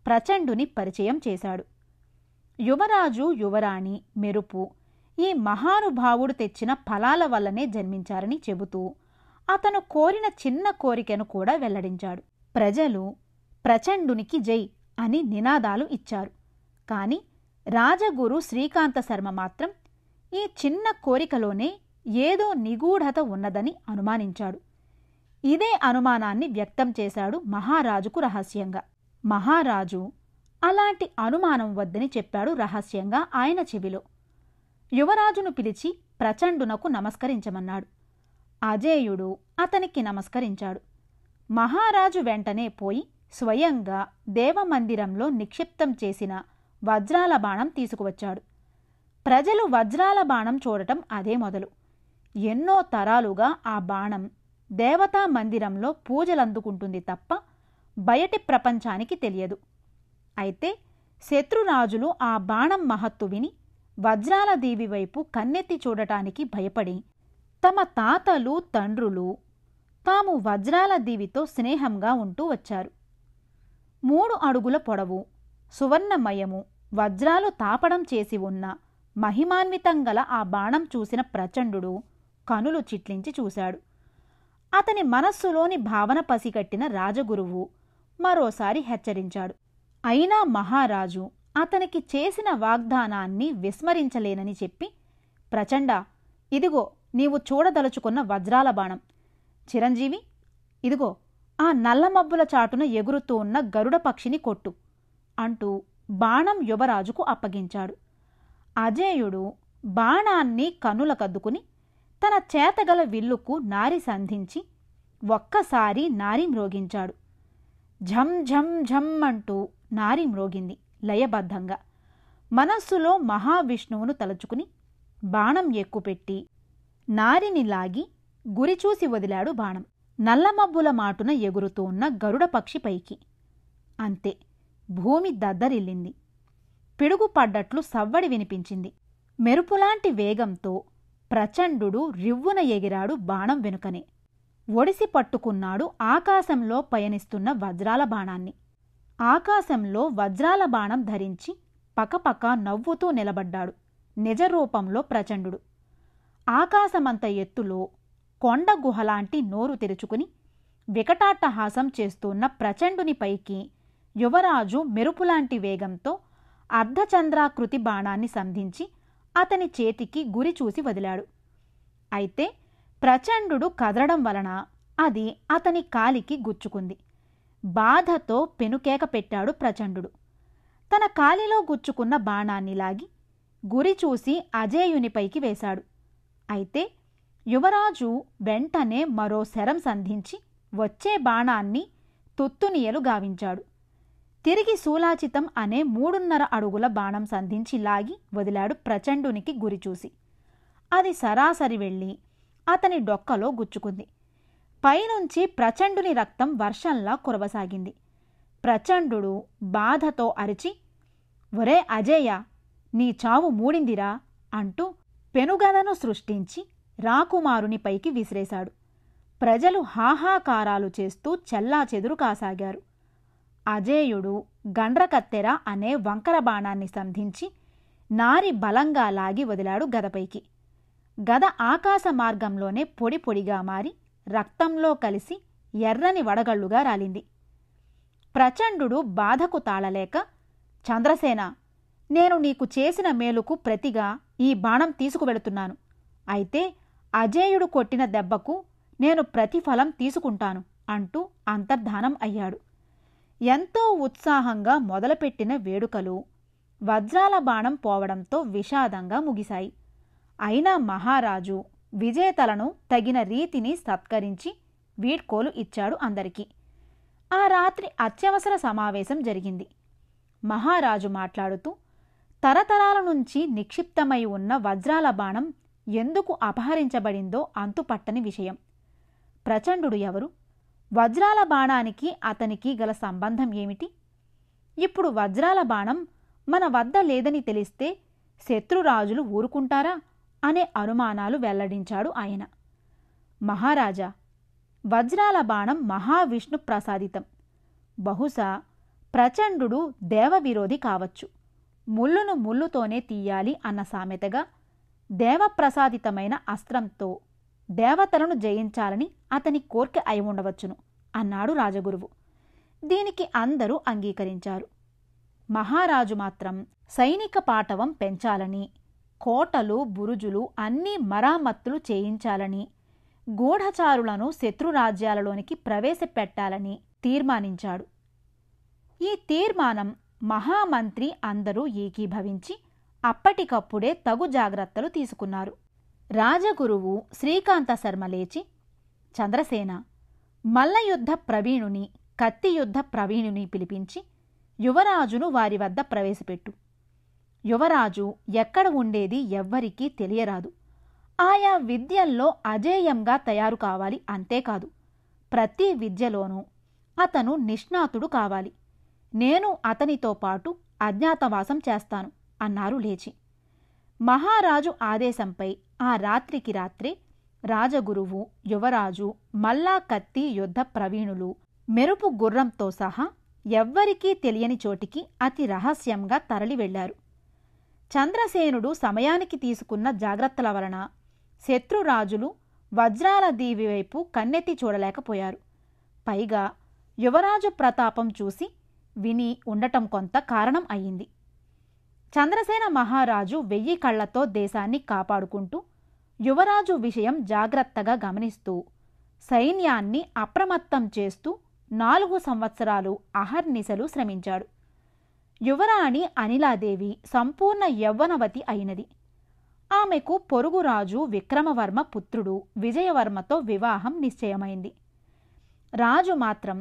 ప్రచండుని పరిచయం చేశాడు. యువరాజు, యువరాణి, మెరుపు ఈ మహానుభావుడు తెచ్చిన ఫలాల వల్లనే జన్మించారని చెబుతూ అతను కోరిన చిన్న కోరికను కూడా వెల్లడించాడు. ప్రజలు ప్రచండునికి జై అని నినాదాలు ఇచ్చారు. కాని రాజగురు శ్రీకాంత శర్మ మాత్రం ఈ చిన్న కోరికలోనే ఏదో నిగూఢత ఉన్నదని అనుమానించాడు. ఇదే అనుమానాన్ని వ్యక్తం చేశాడు మహారాజుకు రహస్యంగా. మహారాజు అలాంటి అనుమానం వద్దని చెప్పాడు రహస్యంగా ఆయన చెవిలో. యువరాజును పిలిచి ప్రచండునకు నమస్కరించమన్నాడు. అజేయుడు అతనికి నమస్కరించాడు. మహారాజు వెంటనే పోయి స్వయంగా దేవమందిరంలో నిక్షిప్తం చేసిన వజ్రాల బాణం తీసుకువచ్చాడు. ప్రజలు వజ్రాల బాణం చూడటం అదే మొదలు. ఎన్నో తరాలుగా ఆ బాణం దేవతా మందిరంలో పూజలందుకుంటుంది తప్ప బయటి ప్రపంచానికి తెలియదు. అయితే శత్రురాజులు ఆ బాణం మహత్తు విని వజ్రాల దేవి వైపు కన్నెత్తి చూడటానికి భయపడి తమ తాతలు తండ్రులు తాము వజ్రాల దేవితో స్నేహంగా ఉంటూ వచ్చారు. 3 అడుగుల పొడవు, సువర్ణమయము, వజ్రాలు తాపడం చేసి ఉన్న మహిమాన్వితం గల ఆ బాణం చూసిన ప్రచండు కనులు చిట్లించి చూశాడు. అతని మనస్సులోని భావన పసిగట్టిన రాజగురువు మరోసారి హెచ్చరించాడు. అయినా మహారాజు అతనికి చేసిన వాగ్దానాన్ని విస్మరించలేనని చెప్పి, ప్రచండ, ఇదిగో నీవు చూడదలుచుకున్న వజ్రాల బాణం. చిరంజీవి, ఇదిగో ఆ నల్లమబ్బుల చాటున ఎగురుతూ ఉన్న గరుడ పక్షిని కొట్టు అంటూ బాణం యువరాజుకు అప్పగించాడు. అజేయుడు బాణాన్ని కన్నులకద్దుకుని తన చేతగల విల్లుకు నారి సంధించి ఒక్కసారి నారి మ్రోగించాడు. ఝం ఝం ఝం అంటూ నారి మ్రోగింది లయబద్ధంగా. మనస్సులో మహావిష్ణువును తలుచుకుని బాణం ఎక్కుపెట్టి నారిని లాగి గురిచూసి వదిలాడు బాణం నల్లమబ్బుల మాటున ఎగురుతూ ఉన్న గరుడ పక్షి పైకి. అంతే, భూమి దద్దరిల్లింది. పిడుగు పడ్డట్లు సవ్వడి వినిపించింది. మెరుపులాంటి వేగంతో ప్రచండు రివ్వున ఎగిరాడు బాణం వెనుకనే. ఒడిసి పట్టుకున్నాడు ఆకాశంలో పయనిస్తున్న వజ్రాల బాణాన్ని. ఆకాశంలో వజ్రాల బాణం ధరించి పకపక నవ్వుతూ నిలబడ్డాడు నిజరూపంలో ప్రచండు. ఆకాశమంత ఎత్తులో కొండ గుహలాంటి నోరు తెరుచుకుని వికటాట్టహాసం చేస్తున్న ప్రచండుని పైకి యువరాజు మెరుపులాంటి వేగంతో అర్ధచంద్రాకృతి బాణాన్ని సంధించి అతని చేతికి గురి చూసి వదిలాడు. అయితే ప్రచండు కదలడం వలన అది అతని కాలికి గుచ్చుకుంది. బాధతో పెనుకేక పెట్టాడు ప్రచండు. తన కాలిలో గుచ్చుకున్న బాణాన్ని లాగి గురి చూసి అజేయునిపైకి వేశాడు. అయితే యువరాజు వెంటనే మరో శరం సంధించి వచ్చే బాణాన్ని తుత్తునియలు గావించాడు. తిరిగి శూలాచితం అనే 3.5 అడుగుల బాణం సంధించి లాగి వదిలాడు ప్రచండునికి గురిచూసి. అది సరాసరి వెళ్ళి అతని డొక్కలో గుచ్చుకుంది. పైనుంచి ప్రచండుని రక్తం వర్షంలా కురవసాగింది. ప్రచండు బాధతో అరిచి, ఒరే అజేయ, నీ చావు మూడిందిరా అంటూ పెనుగదను సృష్టించి రాకుమారునిపైకి విసిరేశాడు. ప్రజలు హాహాకారాలు చేస్తూ చెల్లాచెదురు కాసాగారు. అజేయుడు గండ్రకత్తెర అనే వంకర బాణాన్ని సంధించి నారి బలంగా లాగి వదిలాడు గదపైకి. గద ఆకాశ మార్గంలోనే పొడి పొడిగా మారి రక్తంలో కలిసి ఎర్రని వడగళ్లుగా రాలింది. ప్రచండు బాధకు తాళలేక, చంద్రసేన, నేను నీకు చేసిన మేలుకు ప్రతిగా ఈ బాణం తీసుకువెళుతున్నాను. అయితే అజేయుడు కొట్టిన దెబ్బకు నేను ప్రతిఫలం తీసుకుంటాను అంటూ అంతర్ధానం అయ్యాడు. ఎంతో ఉత్సాహంగా మొదలుపెట్టిన వేడుకలు వజ్రాల బాణం పోవడంతో విషాదంగా ముగిశాయి. అయినా మహారాజు విజేతలను తగిన రీతిని సత్కరించి వీడ్కోలు ఇచ్చాడు అందరికీ. ఆ రాత్రి అత్యవసర సమావేశం జరిగింది. మహారాజు మాట్లాడుతూ, తరతరాల నుంచి నిక్షిప్తమై ఉన్న వజ్రాల బాణం ఎందుకు అపహరించబడిందో అంతుపట్టని విషయం. ప్రచండు ఎవరు? వజ్రాల బాణానికి అతనికి గల సంబంధం ఏమిటి? ఇప్పుడు వజ్రాల బాణం మన వద్ద లేదని తెలిస్తే శత్రురాజులు ఊరుకుంటారా అనే అనుమానాలు వెల్లడించాడు ఆయన. మహారాజా, వజ్రాల బాణం మహావిష్ణు ప్రసాదితం. బహుశా ప్రచండు దేవవిరోధి కావచ్చు. ముళ్ళును ముళ్ళుతోనే తీయాలి అన్న సామెతగా దేవప్రసాదితమైన అస్త్రంతో దేవతలను జయించాలని అతని కోర్కె అయి ఉండవచ్చును అన్నాడు రాజగురువు. దీనికి అందరూ అంగీకరించారు. మహారాజు మాత్రం సైనిక పాటవం పెంచాలని, కోటలు బురుజులు అన్నీ మరామత్తులు చేయించాలని, గూఢచారులను శత్రురాజ్యాలలోనికి ప్రవేశపెట్టాలని తీర్మానించాడు. ఈ తీర్మానం మహామంత్రి అందరూ ఏకీభవించి అప్పటికప్పుడే తగు జాగ్రత్తలు తీసుకున్నారు. రాజగురువు శ్రీకాంత శర్మ లేచి, చంద్రసేన, మల్లయుద్ధ ప్రవీణుని, కత్తియుద్ధ ప్రవీణుని పిలిపించి యువరాజును వారి వద్ద ప్రవేశపెట్టు. యువరాజు ఎక్కడ ఉండేది ఎవ్వరికీ తెలియరాదు. ఆయా విద్యల్లో అజేయంగా తయారు కావాలి. అంతేకాదు, ప్రతి విద్యలోనూ అతను నిష్ణాతుడు కావాలి. నేను అతనితో పాటు అజ్ఞాతవాసం చేస్తాను అన్నారు లేచి. మహారాజు ఆదేశంపై ఆ రాత్రికి రాత్రే రాజగురువు, యువరాజు, మల్లా కత్తి యుద్ధ ప్రవీణులు మెరుపు గుర్రంతో సహా ఎవ్వరికీ తెలియని చోటికి అతి రహస్యంగా తరలి వెళ్లారు. చంద్రసేనుడు సమయానికి తీసుకున్న జాగ్రత్తల వలన శత్రురాజులు వజ్రాల దీవి వైపు కన్నెత్తి చూడలేకపోయారు. పైగా యువరాజు ప్రతాపం చూసి విని ఉండటం కొంత కారణం అయింది. చంద్రసేన మహారాజు 1000 కళ్లతో దేశాన్ని కాపాడుకుంటూ యువరాజు విషయం జాగ్రత్తగా గమనిస్తూ సైన్యాన్ని అప్రమత్తం చేస్తూ 4 సంవత్సరాలు అహర్నిశలు శ్రమించాడు. యువరాణి అనిలాదేవి సంపూర్ణ యవ్వనవతి అయినది. ఆమెకు పొరుగురాజు విక్రమవర్మ పుత్రుడు విజయవర్మతో వివాహం నిశ్చయమైంది. రాజు మాత్రం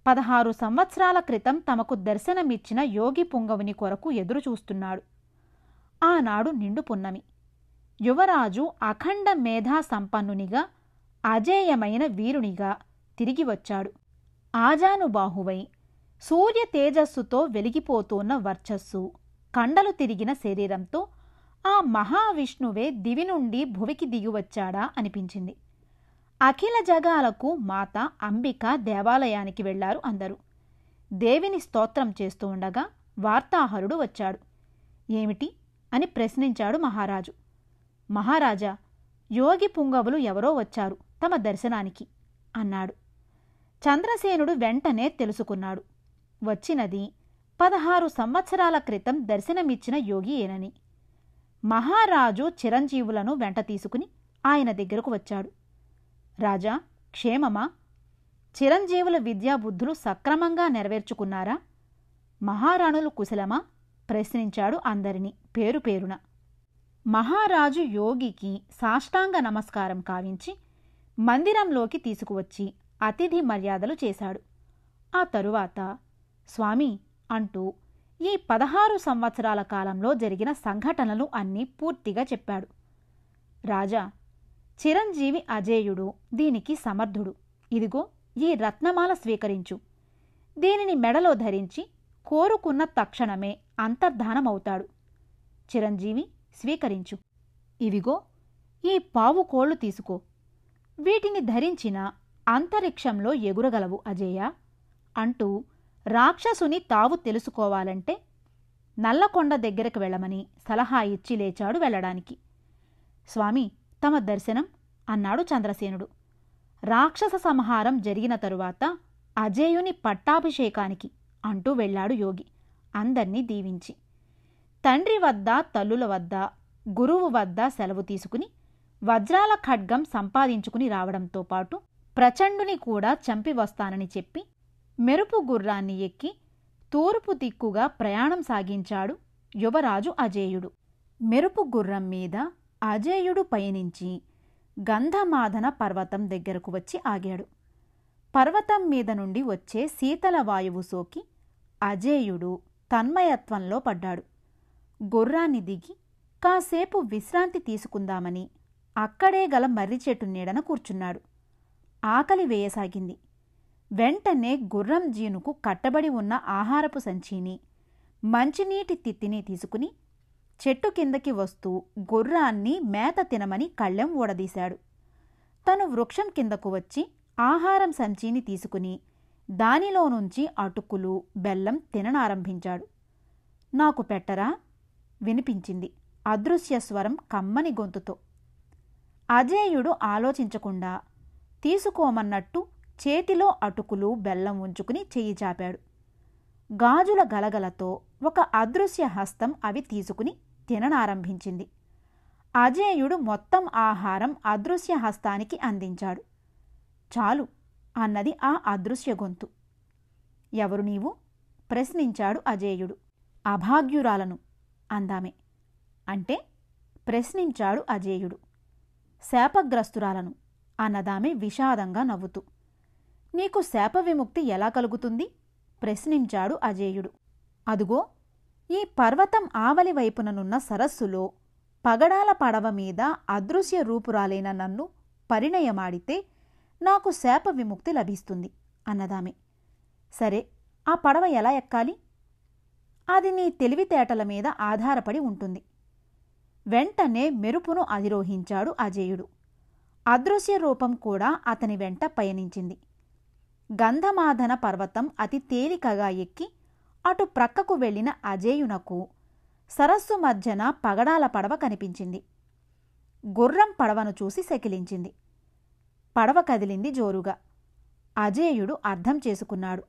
16 సంవత్సరాల క్రితం తమకు దర్శనమిచ్చిన యోగి పుంగవుని కొరకు ఎదురుచూస్తున్నాడు. ఆనాడు నిండు పున్నమి. యువరాజు అఖండ మేధా సంపన్నునిగా, అజేయమైన వీరునిగా తిరిగి వచ్చాడు. ఆజానుబాహువై సూర్య తేజస్సుతో వెలిగిపోతున్న వర్చస్సు, కండలు తిరిగిన శరీరంతో ఆ మహావిష్ణువే దివి నుండి భువికి దిగివచ్చాడా అనిపించింది. అఖిల జగాలకు మాత అంబిక దేవాలయానికి వెళ్లారు అందరూ. దేవిని స్తోత్రం చేస్తూ ఉండగా వార్తాహరుడు వచ్చాడు. ఏమిటి అని ప్రశ్నించాడు మహారాజు. మహారాజా, యోగి పుంగవులు ఎవరో వచ్చారు తమ దర్శనానికి అన్నాడు. చంద్రసేనుడు వెంటనే తెలుసుకున్నాడు. వచ్చినది 16 సంవత్సరాల క్రితం దర్శనమిచ్చిన యోగి ఏనని. మహారాజు చిరంజీవులను వెంట తీసుకుని ఆయన దగ్గరకు వచ్చాడు. రాజా, క్షేమమా? చిరంజీవుల విద్యాబుద్ధులు సక్రమంగా నెరవేర్చుకున్నారా? మహారాణులు కుశలమా? ప్రశ్నించాడు అందరినీ పేరు పేరున. మహారాజు యోగికి సాష్టాంగ నమస్కారం కావించి మందిరంలోకి తీసుకువచ్చి అతిథి మర్యాదలు చేశాడు. ఆ తరువాత స్వామి అంటూ ఈ 16 సంవత్సరాల కాలంలో జరిగిన సంఘటనలు అన్నీ పూర్తిగా చెప్పాడు. రాజా, చిరంజీవి అజేయుడు, దీనికి సమర్థుడు. ఇదిగో ఈ రత్నమాల స్వీకరించు. దీనిని మెడలో ధరించి కోరుకున్న తక్షణమే అంతర్ధానమవుతాడు. చిరంజీవి, స్వీకరించు. ఇవిగో ఈ పావు కోళ్లు తీసుకో. వీటిని ధరించిన అంతరిక్షంలో ఎగురగలవు అజేయ అంటూ రాక్షసుని తావు తెలుసుకోవాలంటే నల్లకొండ దగ్గరకు వెళ్ళమని సలహా ఇచ్చి లేచాడు వెళ్ళడానికి. స్వామి, తమ దర్శనం అన్నాడు చంద్రసేనుడు. రాక్షస సంహారం జరిగిన తరువాత అజేయుని పట్టాభిషేకానికి అంటూ వెళ్లాడు యోగి అందర్నీ దీవించి. తండ్రి వద్ద, తల్లుల వద్ద, గురువు వద్ద సెలవు తీసుకుని వజ్రాల ఖడ్గం సంపాదించుకుని రావడంతో పాటు ప్రచండుని కూడా చంపి వస్తానని చెప్పి మెరుపు గుర్రాన్ని ఎక్కి తూర్పు దిక్కుగా ప్రయాణం సాగించాడు యువరాజు అజేయుడు. మెరుపు గుర్రం మీద అజేయుడు పయనించి గంధమాదన పర్వతం దగ్గరకు వచ్చి ఆగాడు. పర్వతం మీద నుండి వచ్చే శీతల వాయువు సోకి అజేయుడు తన్మయత్వంలో పడ్డాడు. గుర్రాన్ని దిగి కాసేపు విశ్రాంతి తీసుకుందామని అక్కడే గల మర్రి చెట్టు నీడన కూర్చున్నాడు. ఆకలి వేయసాగింది. వెంటనే గుర్రం జీనుకు కట్టబడి ఉన్న ఆహారపు సంచీని, మంచినీటి తిత్తిని తీసుకుని చెట్టు కిందకి వస్తూ గుర్రాన్ని మేత తినమని కళ్ళెం ఊడదీశాడు. తను వృక్షం కిందకు వచ్చి ఆహారం సంచీని తీసుకుని దానిలో నుంచి అటుకులు, బెల్లం తిననారంభించాడు. నాకు పెట్టరా? వినిపించింది అదృశ్య స్వరం కమ్మని గొంతుతో. అజేయుడు ఆలోచించకుండా తీసుకోమన్నట్టు చేతిలో అటుకులు, బెల్లం ఉంచుకుని చెయ్యి చాపాడు. గాజుల గలగలతో ఒక అదృశ్య హస్తం అవి తీసుకుని తిననారంభించింది. అజేయుడు మొత్తం ఆహారం అదృశ్య హస్తానికి అందించాడు. చాలు అన్నది ఆ అదృశ్య గొంతు. ఎవరు నీవు? ప్రశ్నించాడు అజేయుడు. అభాగ్యురాలను అందామె. అంటే ప్రశ్నించాడు అజేయుడు. శాపగ్రస్తురాలను అన్నదామె విషాదంగా నవ్వుతూ. నీకు శాప విముక్తి ఎలా కలుగుతుంది? ప్రశ్నించాడు అజేయుడు. అదుగో ఈ పర్వతం ఆవలి వైపుననున్న సరస్సులో పగడాల పడవ మీద అదృశ్య రూపురాలైన నన్ను పరిణయమాడితే నాకు శాప విముక్తి లభిస్తుంది అన్నదామె. సరే, ఆ పడవ ఎలా ఎక్కాలి? అది నీ తెలివితేటల మీద ఆధారపడి ఉంటుంది. వెంటనే మెరుపును అధిరోహించాడు అజేయుడు. అదృశ్య రూపం కూడా అతని వెంట పయనించింది. గంధమాదన పర్వతం అతి తేలికగా ఎక్కి అటు ప్రక్కకు వెళ్లిన అజేయునకు సరస్సు మధ్యన పగడాల పడవ కనిపించింది. గుర్రం పడవను చూసి సెకిలించింది. పడవ కదిలింది జోరుగా. అజేయుడు అర్థం చేసుకున్నాడు.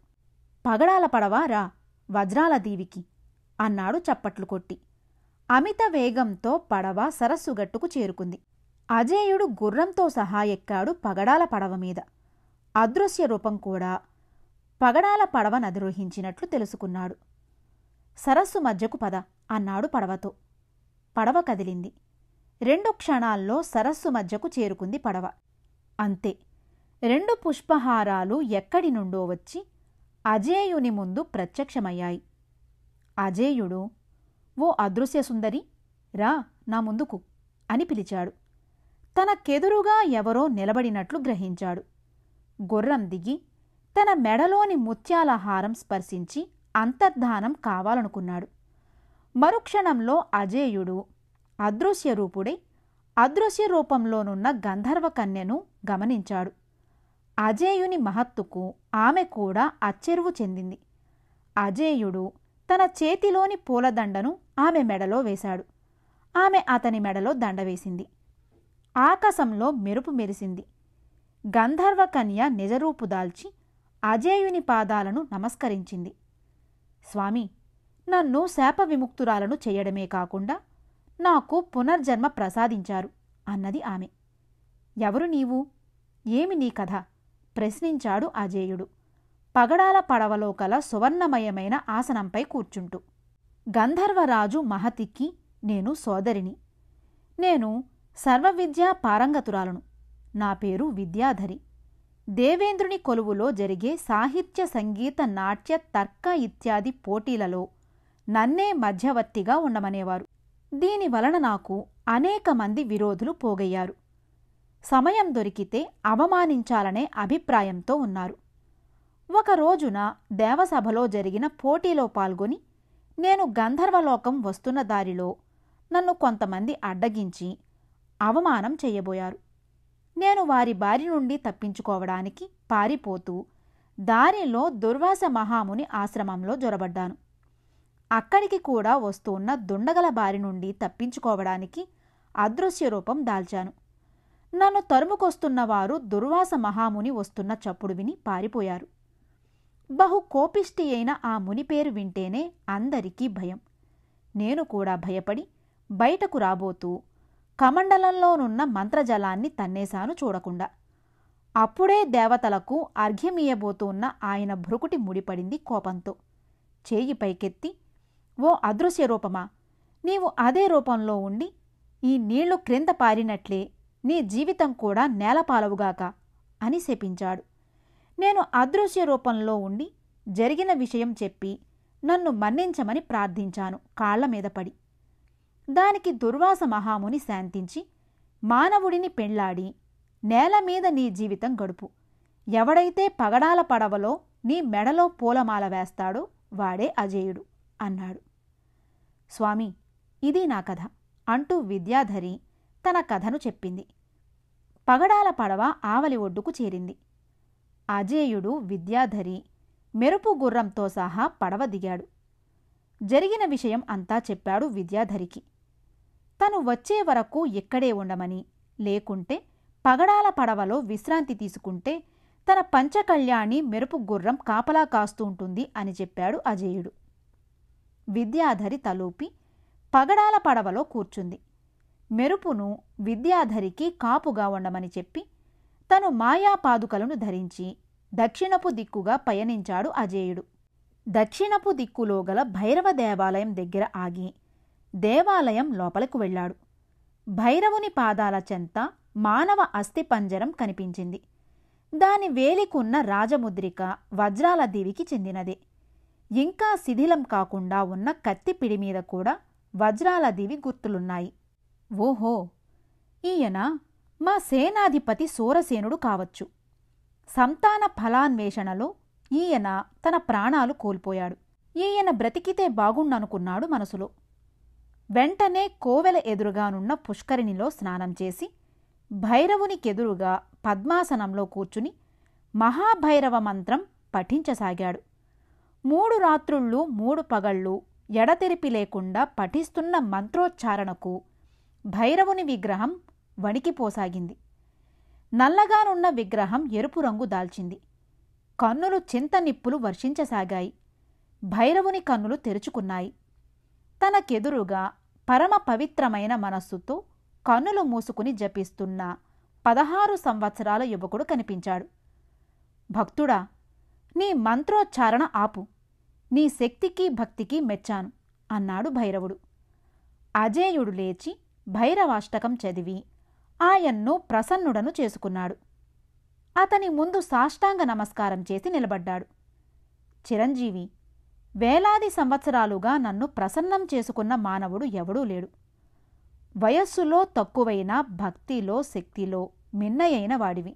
పగడాల పడవ రా, వజ్రాల దీవికి అన్నాడు చప్పట్లు కొట్టి. అమిత వేగంతో పడవ సరస్సుగట్టుకు చేరుకుంది. అజేయుడు గుర్రంతో సహా ఎక్కాడు పగడాల పడవ మీద. అదృశ్య రూపం కూడా పగడాల పడవనధిరోహించినట్లు తెలుసుకున్నాడు. సరస్సు మధ్యకు పద అన్నాడు పడవతో. పడవ కదిలింది. 2 క్షణాల్లో సరస్సు మధ్యకు చేరుకుంది పడవ. అంతే, 2 పుష్పహారాలు ఎక్కడి నుండో వచ్చి అజేయుని ముందు ప్రత్యక్షమయ్యాయి. అజేయుడు, ఓ అదృశ్య సుందరి, రా నా ముందుకు అని పిలిచాడు. తనకెదురుగా ఎవరో నిలబడినట్లు గ్రహించాడు. గుర్రం దిగి తన మెడలోని ముత్యాల హారం స్పర్శించి అంతర్ధానం కావాలనుకున్నాడు. మరుక్షణంలో అజేయుడు అదృశ్యరూపుడై అదృశ్య రూపంలోనున్న గంధర్వ కన్యను గమనించాడు. అజేయుని మహత్తుకు ఆమె కూడా అచ్చెరువు చెందింది. అజేయుడు తన చేతిలోని పూలదండను ఆమె మెడలో వేశాడు. ఆమె అతని మెడలో దండవేసింది. ఆకాశంలో మెరుపు మెరిసింది. గంధర్వకన్య నిజరూపు దాల్చి అజేయుని పాదాలను నమస్కరించింది. స్వామి, నన్ను శాప విముక్తురాలను చెయ్యడమే కాకుండా నాకు పునర్జన్మ ప్రసాదించారు అన్నది ఆమె. ఎవరు నీవు? ఏమి నీ కథ? ప్రశ్నించాడు అజేయుడు పగడాల పడవలో కల సువర్ణమయమైన ఆసనంపై కూర్చుంటూ. గంధర్వరాజు మహతికి నేను సోదరిని. నేను సర్వవిద్యా పారంగతురాలను. నా పేరు విద్యాధరి. దేవేంద్రుని కొలువులో జరిగే సాహిత్య, సంగీత, నాట్య, తర్క ఇత్యాది పోటీలలో నన్నే మధ్యవర్తిగా ఉండమనేవారు. దీనివలన నాకు అనేక మంది విరోధులు పోగయ్యారు. సమయం దొరికితే అవమానించాలనే అభిప్రాయంతో ఉన్నారు. ఒక రోజున దేవసభలో జరిగిన పోటీలో పాల్గొని నేను గంధర్వలోకం వస్తున్న దారిలో నన్ను కొంతమంది అడ్డగించి అవమానం చెయ్యబోయారు. నేను వారి బారి నుండి తప్పించుకోవడానికి పారిపోతూ దారిలో దుర్వాస మహాముని ఆశ్రమంలో జొరబడ్డాను. అక్కడికి కూడా వస్తున్న దుండగల బారి నుండి తప్పించుకోవడానికి అదృశ్య రూపం దాల్చాను. నన్ను తరుముకొస్తున్నవారు దుర్వాస మహాముని వస్తున్న చప్పుడు విని పారిపోయారు. బహు కోపిష్టి అయిన ఆ ముని పేరు వింటేనే అందరికీ భయం. నేను కూడా భయపడి బయటకు రాబోతూ కమండలంలోనున్న మంత్రజలాన్ని తన్నేశాను చూడకుండా. అప్పుడే దేవతలకు అర్ఘ్యమీయబోతున్న ఆయన భృకుటి ముడిపడింది కోపంతో. చేయి పైకెత్తి, ఓ అదృశ్య రూపమా, నీవు అదే రూపంలో ఉండి ఈ నీళ్లు క్రింద పారినట్లే నీ జీవితం కూడా నేలపాలవుగాక అని శపించాడు. నేను అదృశ్య రూపంలో ఉండి జరిగిన విషయం చెప్పి నన్ను మన్నించమని ప్రార్థించాను కాళ్లమీద పడి. దానికి దుర్వాస మహాముని శాంతించి, మానవుడిని పెళ్లాడి నేలమీద నీ జీవితం గడుపు. ఎవడైతే పగడాల పడవలో నీ మెడలో పూలమాల వేస్తాడో వాడే అజేయుడు అన్నాడు. స్వామి, ఇది నా కథ అంటూ విద్యాధరి తన కథను చెప్పింది. పగడాల పడవ ఆవలి ఒడ్డుకు చేరింది. అజేయుడు, విద్యాధరి మెరుపు గుర్రంతో సహా పడవ దిగాడు. జరిగిన విషయం అంతా చెప్పాడు విద్యాధరికి. తను వచ్చే వరకు ఇక్కడే ఉండమని, లేకుంటే పగడాల పడవలో విశ్రాంతి తీసుకుంటే తన పంచకళ్యాణి మెరుపు గుర్రం కాపలా కాస్తూ ఉంటుంది అని చెప్పాడు అజేయుడు. విద్యాధరి తలూపి పగడాల పడవలో కూర్చుంది. మెరుపును విద్యాధరికి కాపుగా ఉండమని చెప్పి తను మాయాపాదుకలను ధరించి దక్షిణపు దిక్కుగా పయనించాడు అజేయుడు. దక్షిణపు దిక్కులో గల భైరవ దేవాలయం దగ్గర ఆగి దేవాలయం లోపలకు వెళ్ళాడు. భైరవుని పాదాల చెంత మానవ అస్థిపంజరం కనిపించింది. దాని వేలికున్న రాజముద్రిక వజ్రాల దేవికి చెందినదే. ఇంకా శిథిలం కాకుండా ఉన్న కత్తిపిడి మీద కూడా వజ్రాల దేవి గుర్తులున్నాయి. ఓహో, ఈయన మా సేనాధిపతి సూరసేనుడు కావచ్చు. సంతాన ఫలాన్వేషణలో ఈయన తన ప్రాణాలు కోల్పోయాడు. ఈయన బ్రతికితే బాగుండనుకున్నాడు మనసులో. వెంటనే కోవెల ఎదురుగానున్న పుష్కరిణిలో స్నానం చేసి భైరవునికెదురుగా పద్మాసనంలో కూర్చుని మహాభైరవ మంత్రం పఠించసాగాడు. 3 రాత్రుళ్ళు 3 పగళ్ళు ఎడతెరిపి లేకుండా పఠిస్తున్న మంత్రోచ్చారణకు భైరవుని విగ్రహం వణికిపోసాగింది. నల్లగానున్న విగ్రహం ఎరుపు రంగు దాల్చింది. కన్నులు చింతనిప్పులు వర్షించసాగాయి. భైరవుని కన్నులు తెరుచుకున్నాయి. తనకెదురుగా పరమ పవిత్రమైన మనస్సుతో కన్నులు మూసుకుని జపిస్తున్న 16 సంవత్సరాల యువకుడు కనిపించాడు. భక్తుడా, నీ మంత్రోచ్చారణ ఆపు. నీ శక్తికి భక్తికి మెచ్చాను అన్నాడు భైరవుడు. అజేయుడు లేచి భైరవాష్టకం చదివి ఆయన్ను ప్రసన్నుడను చేసుకున్నాడు. అతని ముందు సాష్టాంగ నమస్కారం చేసి నిలబడ్డాడు. చిరంజీవి, వేలాది సంవత్సరాలుగా నన్ను ప్రసన్నం చేసుకున్న మానవుడు ఎవడూ లేడు. వయస్సులో తక్కువైన భక్తిలో శక్తిలో మిన్నయైన వాడివి.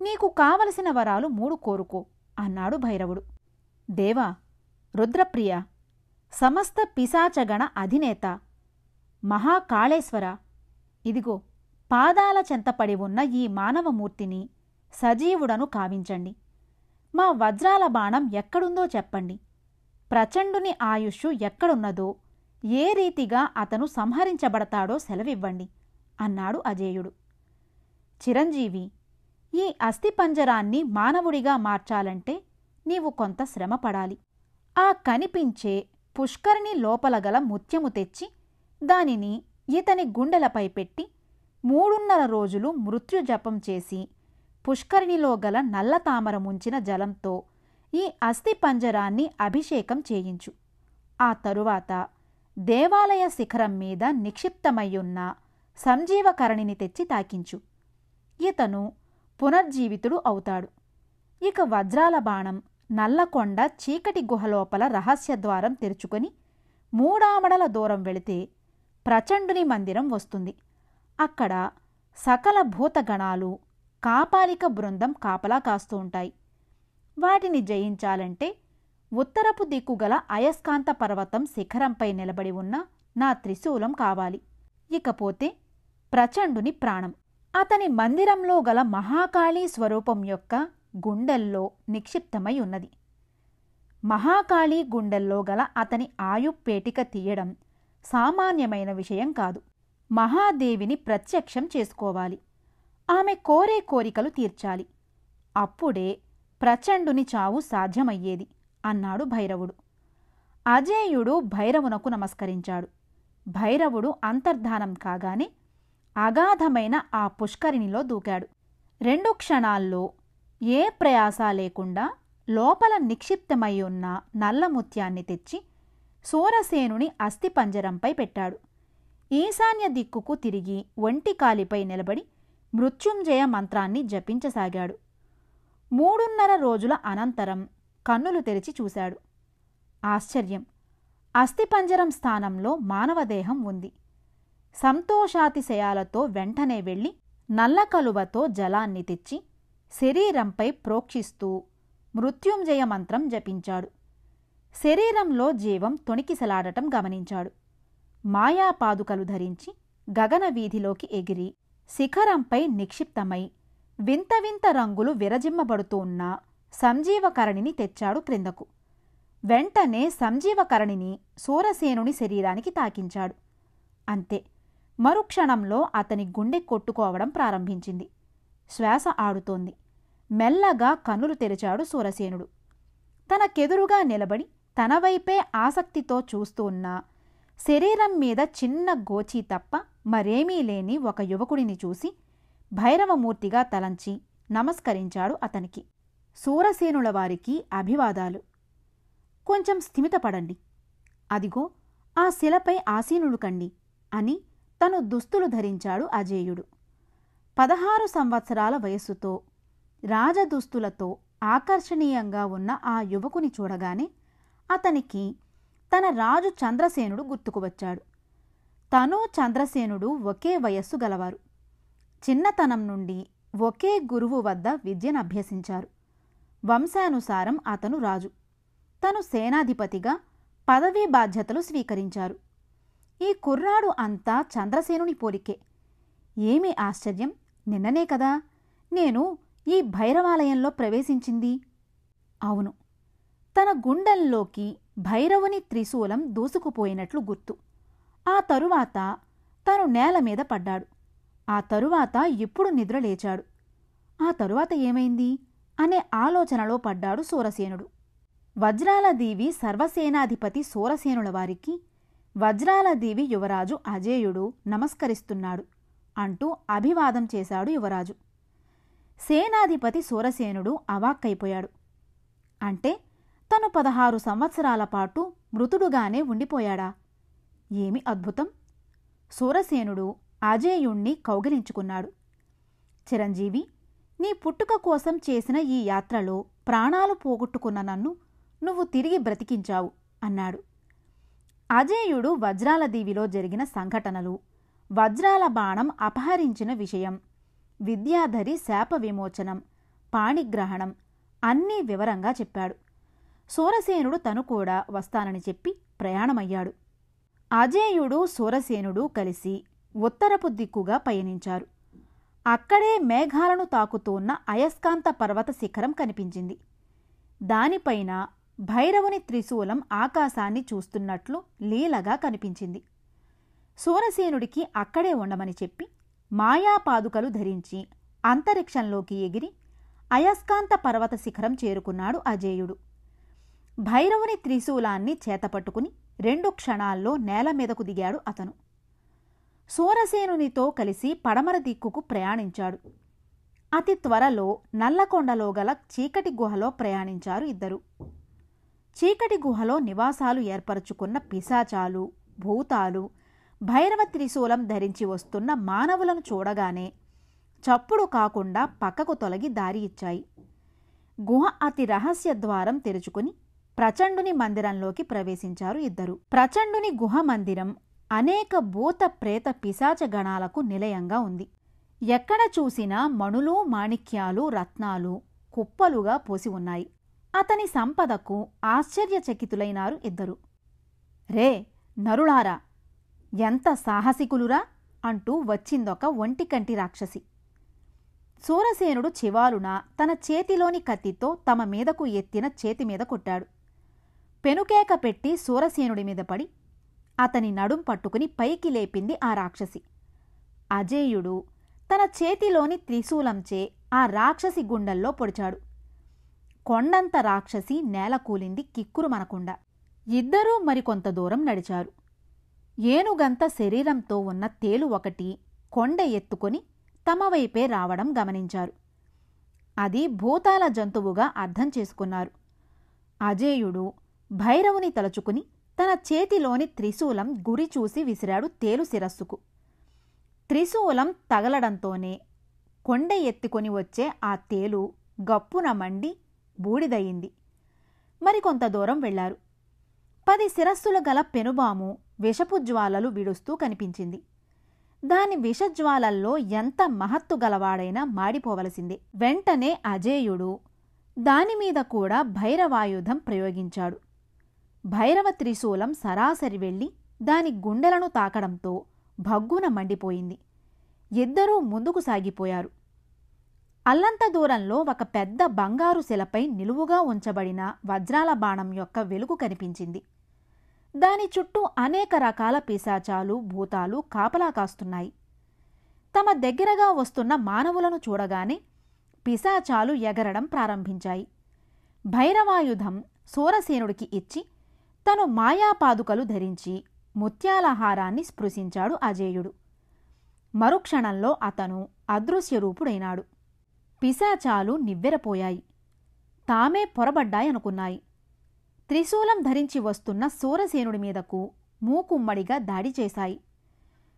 నీకు కావలసిన వరాలు 3 కోరుకో అన్నాడు భైరవుడు. దేవా, రుద్రప్రియ, సమస్త పిశాచగణ అధినేత, మహాకాళేశ్వర, ఇదిగో పాదాల చెంతపడి ఉన్న ఈ మానవమూర్తిని సజీవుడను కావించండి. మా వజ్రాల బాణం ఎక్కడుందో చెప్పండి. ప్రచండుని ఆయుష్షు ఎక్కడున్నదో, ఏ రీతిగా అతను సంహరించబడతాడో సెలవివ్వండి అన్నాడు అజేయుడు. చిరంజీవి, ఈ అస్థిపంజరాన్ని మానవుడిగా మార్చాలంటే నీవు కొంత శ్రమపడాలి. ఆ కనిపించే పుష్కరిణి లోపల గల ముత్యము తెచ్చి దానిని ఇతని గుండెలపై పెట్టి 3.5 రోజులు మృత్యుజపం చేసి పుష్కరిణిలో గల నల్ల తామర ముంచిన జలంతో ఈ అస్థిపంజరాన్ని అభిషేకం చేయించు. ఆ తరువాత దేవాలయ శిఖరం మీద నిక్షిప్తమయ్యున్న సంజీవకరణిని తెచ్చి తాకించు. ఇతను పునర్జీవితుడు అవుతాడు. ఇక వజ్రాల బాణం నల్లకొండ చీకటి గుహలోపల రహస్యద్వారం తెరుచుకొని 3 ఆమడల దూరం వెళితే ప్రచండుని మందిరం వస్తుంది. అక్కడ సకల భూతగణాలు కాపాలిక బృందం కాపలా కాస్తూ ఉంటాయి. వాటిని జయించాలంటే ఉత్తరపు దిక్కుగల అయస్కాంత పర్వతం శిఖరంపై నిలబడి ఉన్న నా త్రిశూలం కావాలి. ఇకపోతే ప్రచండుని ప్రాణం అతని మందిరంలో గల మహాకాళీ స్వరూపం యొక్క గుండెల్లో నిక్షిప్తమై ఉన్నది. మహాకాళీ గుండెల్లో గల అతని ఆయుప్పేటిక తీయడం సామాన్యమైన విషయం కాదు. మహాదేవిని ప్రత్యక్షం చేసుకోవాలి. ఆమె కోరే కోరికలు తీర్చాలి. అప్పుడే ప్రచండుని చావు సాధ్యమయ్యేది అన్నాడు భైరవుడు. అజేయుడు భైరవునకు నమస్కరించాడు. భైరవుడు అంతర్ధానం కాగానే అగాధమైన ఆ పుష్కరిణిలో దూకాడు. 2 క్షణాల్లో ఏ ప్రయాస లేకుండా లోపల నిక్షిప్తమై ఉన్న నల్లముత్యాన్ని తెచ్చి సూరసేనుని అస్థిపంజరంపై పెట్టాడు. ఈశాన్య దిక్కుకు తిరిగి ఒంటి కాలిపై నిలబడి మృత్యుంజయ మంత్రాన్ని జపించసాగాడు. 3.5 రోజుల అనంతరం కన్నులు తెరిచి చూశాడు. ఆశ్చర్యం! అస్థిపంజరం స్థానంలో మానవదేహం ఉంది. సంతోషాతిశయాలతో వెంటనే వెళ్ళి నల్లకలువతో జలాన్ని తెచ్చి శరీరంపై ప్రోక్షిస్తూ మృత్యుంజయ మంత్రం జపించాడు. శరీరంలో జీవం తొణికిసలాడటం గమనించాడు. మాయాపాదుకలు ధరించి గగన వీధిలోకి ఎగిరి శిఖరంపై నిక్షిప్తమై వింత వింత రంగులు విరజిమ్మబడుతూ ఉన్న సంజీవకరణిని తెచ్చాడు క్రిందకు. వెంటనే సంజీవకరణిని సూరసేనుని శరీరానికి తాకించాడు. అంతే, మరుక్షణంలో అతని గుండె కొట్టుకోవడం ప్రారంభించింది. శ్వాస ఆడుతోంది. మెల్లగా కన్నులు తెరిచాడు సూరసేనుడు. తనకెదురుగా నిలబడి తనవైపే ఆసక్తితో చూస్తూ ఉన్న శరీరం మీద చిన్న గోచీ తప్ప మరేమీ లేని ఒక యువకుడిని చూసి భైరవమూర్తిగా తలంచి నమస్కరించాడు అతనికి. సూరసేనుల వారికి అభివాదాలు. కొంచెం స్థిమితపడండి. అదిగో ఆ శిలపై ఆసీనులు కండి అని తను దుస్తులు ధరించాడు అజేయుడు. 16 సంవత్సరాల వయస్సుతో రాజదుస్తులతో ఆకర్షణీయంగా ఉన్న ఆ యువకుని చూడగానే అతనికి తన రాజు చంద్రసేనుడు గుర్తుకు వచ్చాడు. తను చంద్రసేనుడు ఒకే వయస్సు గలవారు. చిన్నతనం నుండి ఒకే గురువు వద్ద విద్యనభ్యసించారు. వంశానుసారం అతను రాజు, తను సేనాధిపతిగా పదవీ బాధ్యతలు స్వీకరించారు. ఈ కుర్రాడు అంతా చంద్రసేనుని పోలికే. ఏమి ఆశ్చర్యం! నిన్ననే కదా నేను ఈ భైరవాలయంలో ప్రవేశించింది. అవును, తన గుండెల్లోకి భైరవుని త్రిశూలం దూసుకుపోయినట్లు గుర్తు. ఆ తరువాత తను నేలమీద పడ్డాడు. ఆ తరువాత ఇప్పుడు నిద్రలేచాడు. ఆ తరువాత ఏమైంది అనే ఆలోచనలో పడ్డాడు సూరసేనుడు. వజ్రాలదీవి సర్వసేనాధిపతి సూరసేనుల వారికి వజ్రాలదీవి యువరాజు అజేయుడు నమస్కరిస్తున్నాడు అంటూ అభివాదం చేశాడు యువరాజు. సేనాధిపతి సూరసేనుడు అవాక్కైపోయాడు. అంటే తను 16 సంవత్సరాల పాటు మృతుడుగానే ఉండిపోయాడా? ఏమి అద్భుతం! సూరసేనుడు అజేయుణ్ణి కౌగిలించుకున్నాడు. చిరంజీవి, నీ పుట్టుక కోసం చేసిన ఈ యాత్రలో ప్రాణాలు పోగొట్టుకున్న నన్ను నువ్వు తిరిగి బ్రతికించావు అన్నాడు. అజేయుడు వజ్రాలదీవిలో జరిగిన సంఘటనలు, వజ్రాల బాణం అపహరించిన విషయం, విద్యాధరి శాప విమోచనం, పాణిగ్రహణం అన్నీ వివరంగా చెప్పాడు. సూరసేనుడు తను కూడా వస్తానని చెప్పి ప్రయాణమయ్యాడు. అజేయుడు సూరసేనుడు కలిసి ఉత్తరపు దిక్కుగా పయనించారు. అక్కడే మేఘాలను తాకుతూన్న అయస్కాంత పర్వత శిఖరం కనిపించింది. దానిపైన భైరవుని త్రిశూలం ఆకాశాన్ని చూస్తున్నట్లు లీలగా కనిపించింది. సూరసేనుడికి అక్కడే ఉండమని చెప్పి మాయాపాదుకలు ధరించి అంతరిక్షంలోకి ఎగిరి అయస్కాంత పర్వత శిఖరం చేరుకున్నాడు అజేయుడు. భైరవుని త్రిశూలాన్ని చేతపట్టుకుని 2 క్షణాల్లో నేలమీదకు దిగాడు అతను. సూరసేనునితో కలిసి పడమర దిక్కుకు ప్రయాణించాడు. అతి త్వరలో నల్లకొండలో గల చీకటి గుహలో ప్రయాణించారు ఇద్దరు. చీకటి గుహలో నివాసాలు ఏర్పరచుకున్న పిశాచాలు, భూతాలు భైరవ త్రిశూలం ధరించి వస్తున్న మానవులను చూడగానే చప్పుడు కాకుండా పక్కకు తొలగి దారి ఇచ్చాయి. గుహ అతి రహస్య ద్వారం తెరుచుకుని ప్రచండుని మందిరంలోకి ప్రవేశించారు ఇద్దరు. ప్రచండుని గుహ మందిరం అనేక భూత ప్రేత పిశాచ గణాలకు నిలయంగా ఉంది. ఎక్కడ చూసినా మణులు, మాణిక్యాలు, రత్నాలు కుప్పలుగా పోసి ఉన్నాయి. అతని సంపదకు ఆశ్చర్యచకితులైనారు ఇద్దరు. రే నరులారా, ఎంత సాహసికులురా అంటూ వచ్చిందొక ఒంటికంటి రాక్షసి. సూరసేనుడు చివాలున తన చేతిలోని కత్తితో తమ మీదకు ఎత్తిన చేతిమీద కొట్టాడు. పెనుకేక పెట్టి సూరసేనుడి మీద పడి అతని నడుం పట్టుకుని పైకి లేపింది ఆ రాక్షసి. అజేయుడు తన చేతిలోని త్రిశూలంచే ఆ రాక్షసి గుండెల్లో పొడిచాడు. కొండంత రాక్షసి నేలకూలింది కిక్కురుమనకుండా. ఇద్దరూ మరికొంత దూరం నడిచారు. ఏనుగంత శరీరంతో ఉన్న తేలు ఒకటి కొండ ఎత్తుకొని తమ వైపే రావడం గమనించారు. అది భూతాల జంతువుగా అర్థం చేసుకున్నారు. అజేయుడు భైరవుని తలుచుకుని తన చేతిలోని త్రిశూలం గురి చూసి విసిరాడు తేలు శిరస్సుకు. త్రిశూలం తగలడంతోనే కొండ ఎత్తుకొని వచ్చే ఆ తేలు గప్పున మండి బూడిదయింది. మరికొంత దూరం వెళ్లారు. 10 శిరస్సులు గల పెనుబాము విషపు జ్వాలలు విడుస్తూ కనిపించింది. దాని విషజ్వాలల్లో ఎంత మహత్తు గలవాడైనా మాడిపోవలసిందే. వెంటనే అజేయుడు దానిమీద కూడా భైరవాయుధం ప్రయోగించాడు. భైరవ త్రిశూలం సరాసరి వెళ్లి దాని గుండెలను తాకడంతో భగ్గున మండిపోయింది. ఇద్దరూ ముందుకు సాగిపోయారు. అల్లంత దూరంలో ఒక పెద్ద బంగారు శిలపై నిలువుగా ఉంచబడిన వజ్రాల బాణం యొక్క వెలుగు కనిపించింది. దాని చుట్టూ అనేక రకాల పిశాచాలు, భూతాలు కాపలా కాస్తున్నాయి. తమ దగ్గరగా వస్తున్న మానవులను చూడగానే పిశాచాలు ఎగరడం ప్రారంభించాయి. భైరవాయుధం సూరసేనుడికి ఇచ్చి తను మాయాపాదుకలు ధరించి ముత్యాలహారాన్ని స్పృశించాడు అజేయుడు. మరుక్షణంలో అతను అదృశ్యరూపుడైనాడు. పిశాచాలు నివ్వెరపోయాయి. తామే పొరబడ్డాయనుకున్నాయి. త్రిశూలం ధరించి వస్తున్న సూరసేనుడి మీదకు మూకుమ్మడిగా దాడి చేశాయి.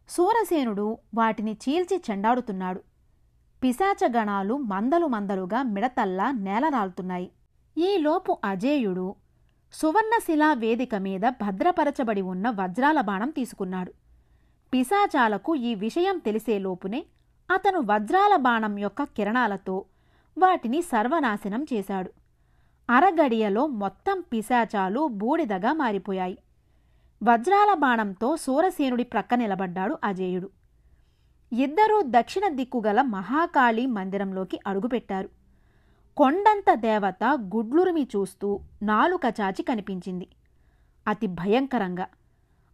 సూరసేనుడు వాటిని చీల్చి చెండాడుతున్నాడు. పిశాచగణాలు మందలు మందలుగా మిడతల్లా నేలరాలుతున్నాయి. ఈలోపు అజేయుడు సువర్ణశిలా వేదిక మీద భద్రపరచబడి ఉన్న వజ్రాల బాణం తీసుకున్నాడు. పిశాచాలకు ఈ విషయం తెలిసేలోపునే అతను వజ్రాల బాణం యొక్క కిరణాలతో వాటిని సర్వనాశనం చేశాడు. అరగడియలో మొత్తం పిశాచాలు బూడిదగా మారిపోయాయి. వజ్రాల బాణంతో సూరసేనుడి ప్రక్క నిలబడ్డాడు అజేయుడు. ఇద్దరూ దక్షిణ దిక్కుగల మహాకాళీ మందిరంలోకి అడుగుపెట్టారు. కొండంత దేవత గుడ్లురిమి చూస్తూ నాలుక చాచి కనిపించింది. అతి భయంకరంగా.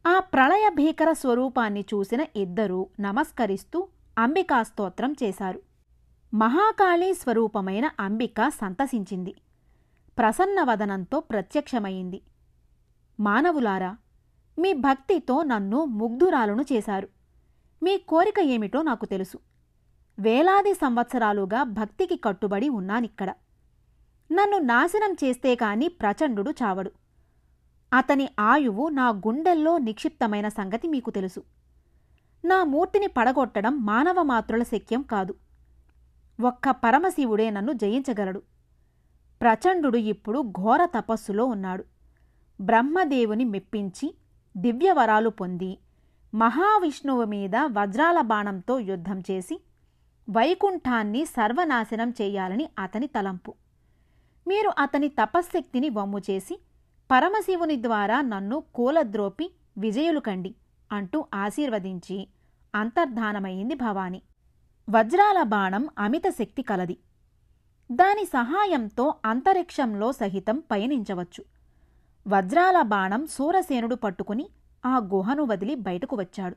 ఆ ప్రళయ భీకర స్వరూపాన్ని చూసిన ఇద్దరూ నమస్కరిస్తూ అంబికా స్తోత్రం చేశారు. మహాకాళీ స్వరూపమైన అంబిక సంతసించింది. ప్రసన్నవదనంతో ప్రత్యక్షమయింది. మానవులారా, మీ భక్తితో నన్ను ముగ్ధురాలును చేశారు. మీ కోరిక ఏమిటో నాకు తెలుసు. వేలాది సంవత్సరాలుగా భక్తికి కట్టుబడి ఉన్నానిక్కడ. నన్ను నాశనం చేస్తే కాని ప్రచండు చావడు. అతని ఆయువు నా గుండెల్లో నిక్షిప్తమైన సంగతి మీకు తెలుసు. నా మూర్తిని పడగొట్టడం మానవ మాతృల శక్యం కాదు. ఒక్క పరమశివుడే నన్ను జయించగలడు. ప్రచండు ఇప్పుడు ఘోర తపస్సులో ఉన్నాడు. బ్రహ్మదేవుని మెప్పించి దివ్యవరాలు పొంది మహావిష్ణువు మీద వజ్రాల బాణంతో యుద్ధం చేసి వైకుంఠాన్ని సర్వనాశనం చేయాలని అతని తలంపు. మీరు అతని తపశ్శక్తిని వమ్ము చేసి పరమశివుని ద్వారా నన్ను కూలద్రోపి విజయులు కండి అంటూ ఆశీర్వదించి అంతర్ధానమయ్యింది భవాని. వజ్రాల బాణం అమిత శక్తి కలది. దాని సహాయంతో అంతరిక్షంలో సహితం పయనించవచ్చు. వజ్రాల బాణం సూరసేనుడు పట్టుకుని ఆ గుహను వదిలి బయటకు వచ్చాడు.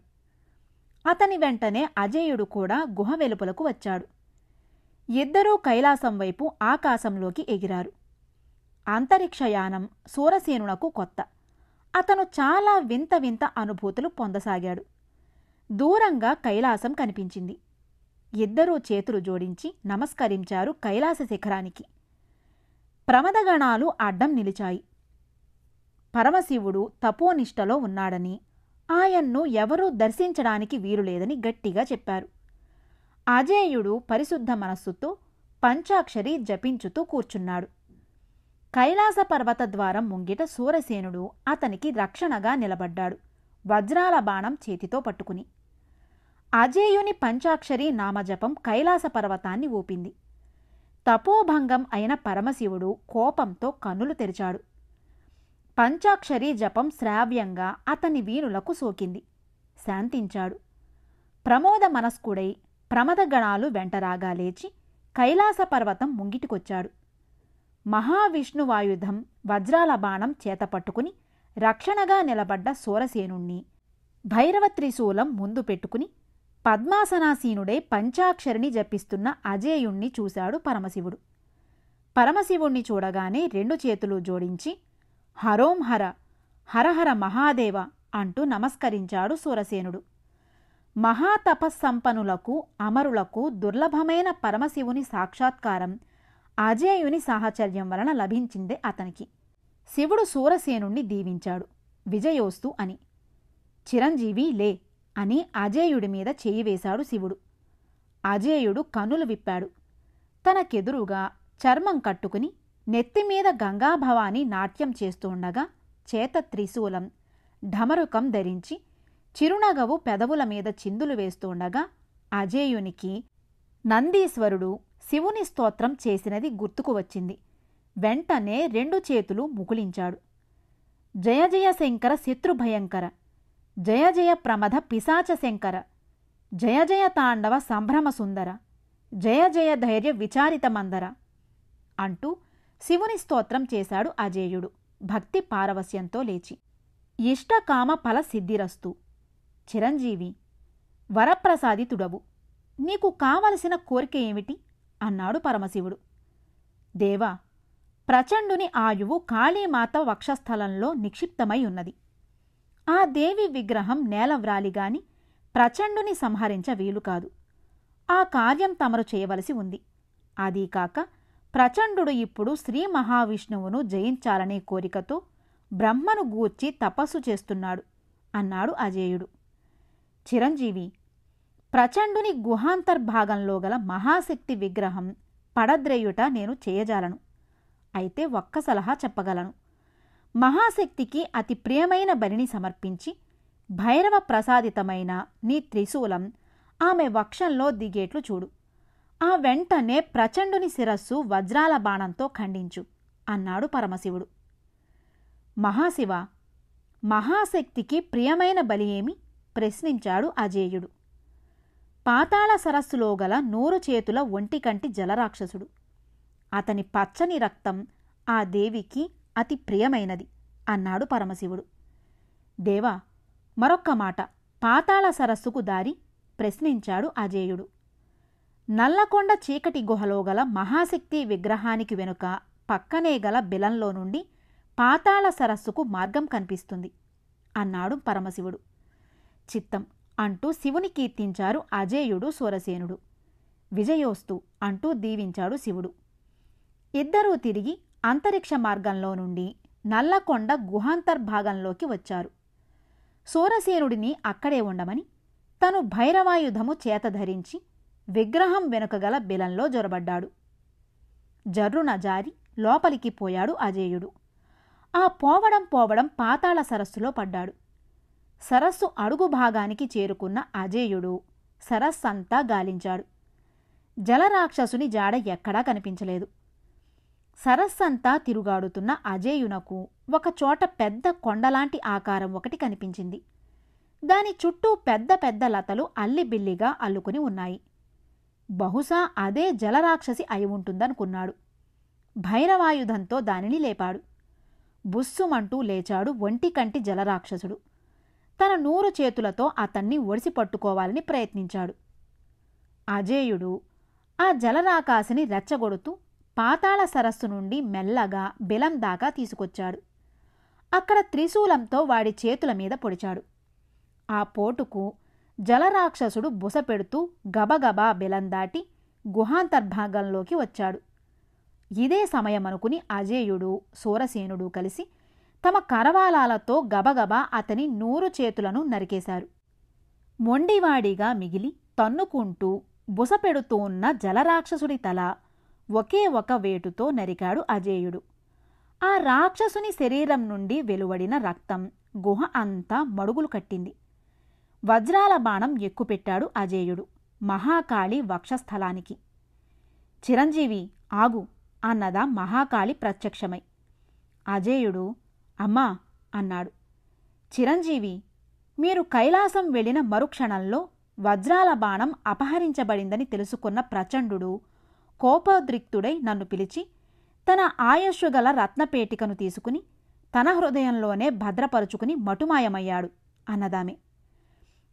అతని వెంటనే అజేయుడు కూడా గుహ వెలుపలకు వచ్చాడు. ఇద్దరూ కైలాసం వైపు ఆకాశంలోకి ఎగిరారు. అంతరిక్షయానం సూరసేనునకు కొత్త. అతను చాలా వింత వింత అనుభూతులు పొందసాగాడు. దూరంగా కైలాసం కనిపించింది. ఇద్దరూ చేతులు జోడించి నమస్కరించారు కైలాస శిఖరానికి. ప్రమదగణాలు అడ్డం నిలిచాయి. పరమశివుడు తపోనిష్టలో ఉన్నాడని, ఆయన్ను ఎవరూ దర్శించడానికి వీలులేదని గట్టిగా చెప్పారు. అజేయుడు పరిశుద్ధ మనస్సుతో పంచాక్షరి జపించుతూ కూర్చున్నాడు. కైలాస పర్వత ద్వారం ముంగిట సూరసేనుడు అతనికి రక్షణగా నిలబడ్డాడు, వజ్రాల బాణం చేతితో పట్టుకుని. అజేయుని పంచాక్షరి నామజపం కైలాస పర్వతాన్ని ఊపింది. తపోభంగం అయిన పరమశివుడు కోపంతో కన్నులు తెరిచాడు. పంచాక్షరి జపం శ్రావ్యంగా అతని వీణులకు సోకింది. శాంతించాడు. ప్రమోద మనస్కుడై ప్రమదగణాలు వెంటరాగా లేచి కైలాస పర్వతం ముంగిటికొచ్చాడు. మహావిష్ణువాయుధం వజ్రాల బాణం చేతపట్టుకుని రక్షణగా నిలబడ్డ సూరసేనుణ్ణి భైరవ త్రిశూలం ముందు పెట్టుకుని పద్మాసనాసీనుడై పంచాక్షరిని జపిస్తున్న అజేయుణ్ణి చూశాడు పరమశివుడు. పరమశివుణ్ణి చూడగానే రెండు చేతులు జోడించి హరోం హర, హరహర మహాదేవ అంటూ నమస్కరించాడు సూరసేనుడు. మహాతపస్సంపన్నులకు అమరులకు దుర్లభమైన పరమశివుని సాక్షాత్కారం అజేయుని సాహచర్యం వలన లభించిందే అతనికి. శివుడు సూరసేనుణ్ణి దీవించాడు, విజయోస్తు అని. చిరంజీవి లే అని అజేయుడి మీద చెయ్యి వేశాడు శివుడు. అజేయుడు కన్నులు విప్పాడు. తనకెదురుగా చర్మం కట్టుకుని నెత్తిమీద గంగాభవాని నాట్యం చేస్తుండగా చేత త్రిశూలం, ఢమరుకం ధరించి చిరునగవు పెదవుల మీద చిందులు వేస్తుండగా అజేయునికి నందీశ్వరుడు శివుని స్తోత్రం చేసినది గుర్తుకు వచ్చింది. వెంటనే రెండు చేతులు ముకుళించాడు. జయ జయ శంకర శత్రుభయంకర, జయ జయ ప్రమథ పిశాచ శంకర, జయ జయ తాండవ సంభ్రమ సుందర, జయ జయ ధైర్య విచారిత మందర అంటూ శివుని స్తోత్రం చేశాడు అజేయుడు భక్తి పారవస్యంతో లేచి. ఇష్టకామ ఫల సిద్ధిరస్తు. చిరంజీవి, వరప్రసాదితుడవు, నీకు కావలసిన కోరిక ఏమిటి అన్నాడు పరమశివుడు. దేవా, ప్రచండుని ఆయువు కాళీమాత వక్షస్థలంలో నిక్షిప్తమై ఉన్నది. ఆ దేవి విగ్రహం నేలవ్రాలిగాని ప్రచండుని సంహరించ వీలుకాదు. ఆ కార్యం తమరు చేయవలసి ఉంది. అదీకాక ప్రచండు ఇప్పుడు శ్రీ మహావిష్ణువును జయించాలనే కోరికతో బ్రహ్మను గూర్చి తపస్సు చేస్తున్నాడు అన్నాడు అజేయుడు. చిరంజీవి, ప్రచండుని గుహాంతర్భాగంలో గల మహాశక్తి విగ్రహం పడద్రేయుట నేను చేయజాలను. అయితే ఒక్క సలహా చెప్పగలను. మహాశక్తికి అతి ప్రియమైన బలిని సమర్పించి భైరవ ప్రసాదితమైన నీ త్రిశూలం ఆమె వక్షంలో దిగేట్లు చూడు. ఆ వెంటనే ప్రచండుని శిరస్సు వజ్రాల బాణంతో ఖండించు అన్నాడు పరమశివుడు. మహాశివ, మహాశక్తికి ప్రియమైన బలి ఏమి? ప్రశ్నించాడు అజేయుడు. పాతాళ సరస్సులో గల 100 చేతుల ఒంటికంటి జలరాక్షసుడు. అతని పచ్చని రక్తం ఆ దేవికి అతి ప్రియమైనది అన్నాడు పరమశివుడు. దేవా, మరొక్క మాట, పాతాళ సరస్సుకు దారి? ప్రశ్నించాడు అజేయుడు. నల్లకొండ చీకటి గుహలో గల మహాశక్తి విగ్రహానికి వెనుక పక్కనే గల బిలంలో నుండి పాతాళ సరస్సుకు మార్గం కనిపిస్తుంది అన్నాడు పరమశివుడు. చిత్తం అంటూ శివుని కీర్తించారు అజేయుడు, సూరసేనుడు. విజయోస్తు అంటూ దీవించాడు శివుడు. ఇద్దరూ తిరిగి అంతరిక్ష మార్గంలో నుండి నల్లకొండ గుహాంతర్భాగంలోకి వచ్చారు. సూరసేనుడిని అక్కడే ఉండమని తను భైరవాయుధము చేతధరించి విగ్రహం వెనుకగల బిలంలో జొరబడ్డాడు. జర్రున జారి లోపలికి పోయాడు అజేయుడు. ఆ పోవడం పాతాళ సరస్సులో పడ్డాడు. సరస్సు అడుగు భాగానికి చేరుకున్న అజేయుడు సరస్సంతా గాలించాడు. జలరాక్షసుని జాడ ఎక్కడా కనిపించలేదు. సరస్సంతా తిరుగాడుతున్న అజేయునకు ఒకచోట పెద్ద కొండలాంటి ఆకారం ఒకటి కనిపించింది. దాని చుట్టూ పెద్ద పెద్ద లతలు అల్లిబిల్లిగా అల్లుకుని ఉన్నాయి. బహుశా అదే జలరాక్షసి అయి ఉంటుందనుకున్నాడు. భైరవాయుధంతో దానిని లేపాడు. బుస్సుమంటూ లేచాడు ఒంటికంటి జలరాక్షసుడు. తన 100 చేతులతో అతన్ని ఒడిసి పట్టుకోవాలని ప్రయత్నించాడు. అజేయుడు ఆ జలరాకాసిని రెచ్చగొడుతూ పాతాళ సరస్సు నుండి మెల్లగా బిలం దాకా తీసుకొచ్చాడు. అక్కడ త్రిశూలంతో వాడి చేతుల మీద పొడిచాడు. ఆ పోటుకు జలరాక్షసుడు బుసపెడుతూ గబగబా బిలం దాటి గుహాంతర్భాగంలోకి వచ్చాడు. ఇదే సమయమనుకుని అజేయుడు, సూరసేనుడు కలిసి తమ కరవాలాలతో గబగబా అతని 100 చేతులను నరికేశారు. మొండివాడిగా మిగిలి తన్నుకుంటూ బుసపెడుతూ ఉన్న జలరాక్షసుడి తల ఒకే ఒక వేటుతో నరికాడు అజేయుడు. ఆ రాక్షసుని శరీరం నుండి వెలువడిన రక్తం గుహ అంతా మడుగులు కట్టింది. వజ్రాల బాణం ఎక్కుపెట్టాడు అజేయుడు మహాకాళి వక్షస్థలానికి. చిరంజీవి, ఆగు అన్నదా మహాకాళి ప్రత్యక్షమై. అజేయుడు అమ్మా అన్నాడు. చిరంజీవి, మీరు కైలాసం వెళ్లిన మరుక్షణంలో వజ్రాల బాణం అపహరించబడిందని తెలుసుకున్న ప్రచండు కోపోద్రిక్తుడై నన్ను పిలిచి తన ఆయుష్గల రత్నపేటికను తీసుకుని తన హృదయంలోనే భద్రపరుచుకుని మటుమాయమయ్యాడు అన్నదామె.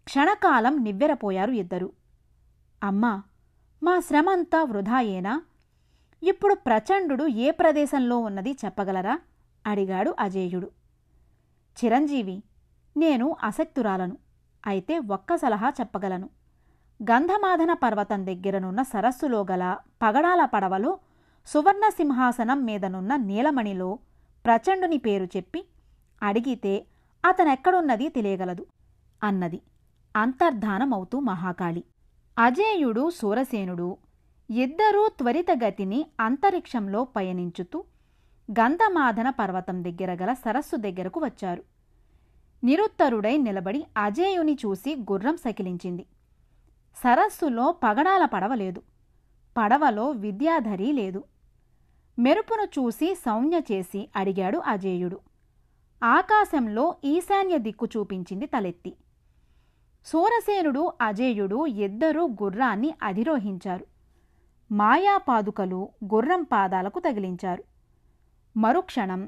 క్షణకాలం నివ్వెరపోయారు ఇద్దరు. అమ్మా, మా శ్రమంతా వృధాయేనా? ఇప్పుడు ప్రచండు ఏ ప్రదేశంలో ఉన్నది చెప్పగలరా? అడిగాడు అజేయుడు. చిరంజీవి, నేను అసక్తురాలను. అయితే ఒక్క సలహా చెప్పగలను. గంధమాదన పర్వతం దగ్గరనున్న సరస్సులో గల పగడాల పడవలో సువర్ణ సింహాసనం మీదనున్న నీలమణిలో ప్రచండుని పేరు చెప్పి అడిగితే అతనెక్కడున్నది తెలియగలదు అన్నది అంతర్ధానమవుతూ మహాకాళి. అజేయుడు, సూరసేనుడు ఇద్దరూ త్వరితగతిని అంతరిక్షంలో పయనించుతూ గంధమాదన పర్వతం దగ్గర గల సరస్సు దగ్గరకు వచ్చారు. నిరుత్తరుడై నిలబడి అజేయుని చూసి గుర్రం సకిలించింది. సరస్సులో పగడాల పడవ లేదు. పడవలో విద్యాధరి లేదు. మెరుపును చూసి సౌజ్ఞ చేసి అడిగాడు అజేయుడు. ఆకాశంలో ఈశాన్య దిక్కు చూపించింది తలెత్తి. సూరసేనుడు, అజేయుడు ఇద్దరూ గుర్రాన్ని అధిరోహించారు. మాయాపాదుకలు గుర్రం పాదాలకు తగిలించారు. మరుక్షణం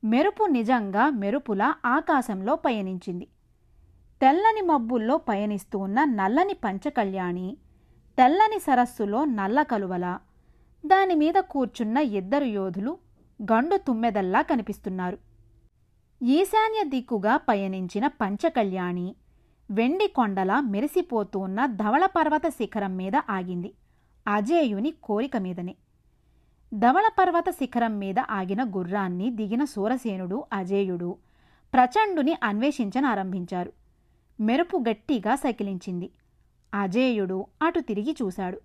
మెరుపు నిజంగా మెరుపులా ఆకాశంలో పయనించింది. తెల్లని మబ్బుల్లో పయనిస్తూ ఉన్న నల్లని పంచకళ్యాణి తెల్లని సరస్సులో నల్ల కలువల దానిమీద కూర్చున్న ఇద్దరు యోధులు గండు తుమ్మెదల్లా కనిపిస్తున్నారు. ఈశాన్య దిక్కుగా పయనించిన పంచకళ్యాణి వెండి కొండలా మెరిసిపోతూ ఉన్న ధవళపర్వత శిఖరం మీద ఆగింది. అజేయుని కోరిక మీదనే. ధవళపర్వత శిఖరం మీద ఆగిన గుర్రాన్ని దిగిన సూరసేనుడు అజేయుడు ప్రచండుని అన్వేషించనారంభించారు. మెరుపు గట్టిగా సకిలించింది. అజేయుడు అటు తిరిగి చూశాడు.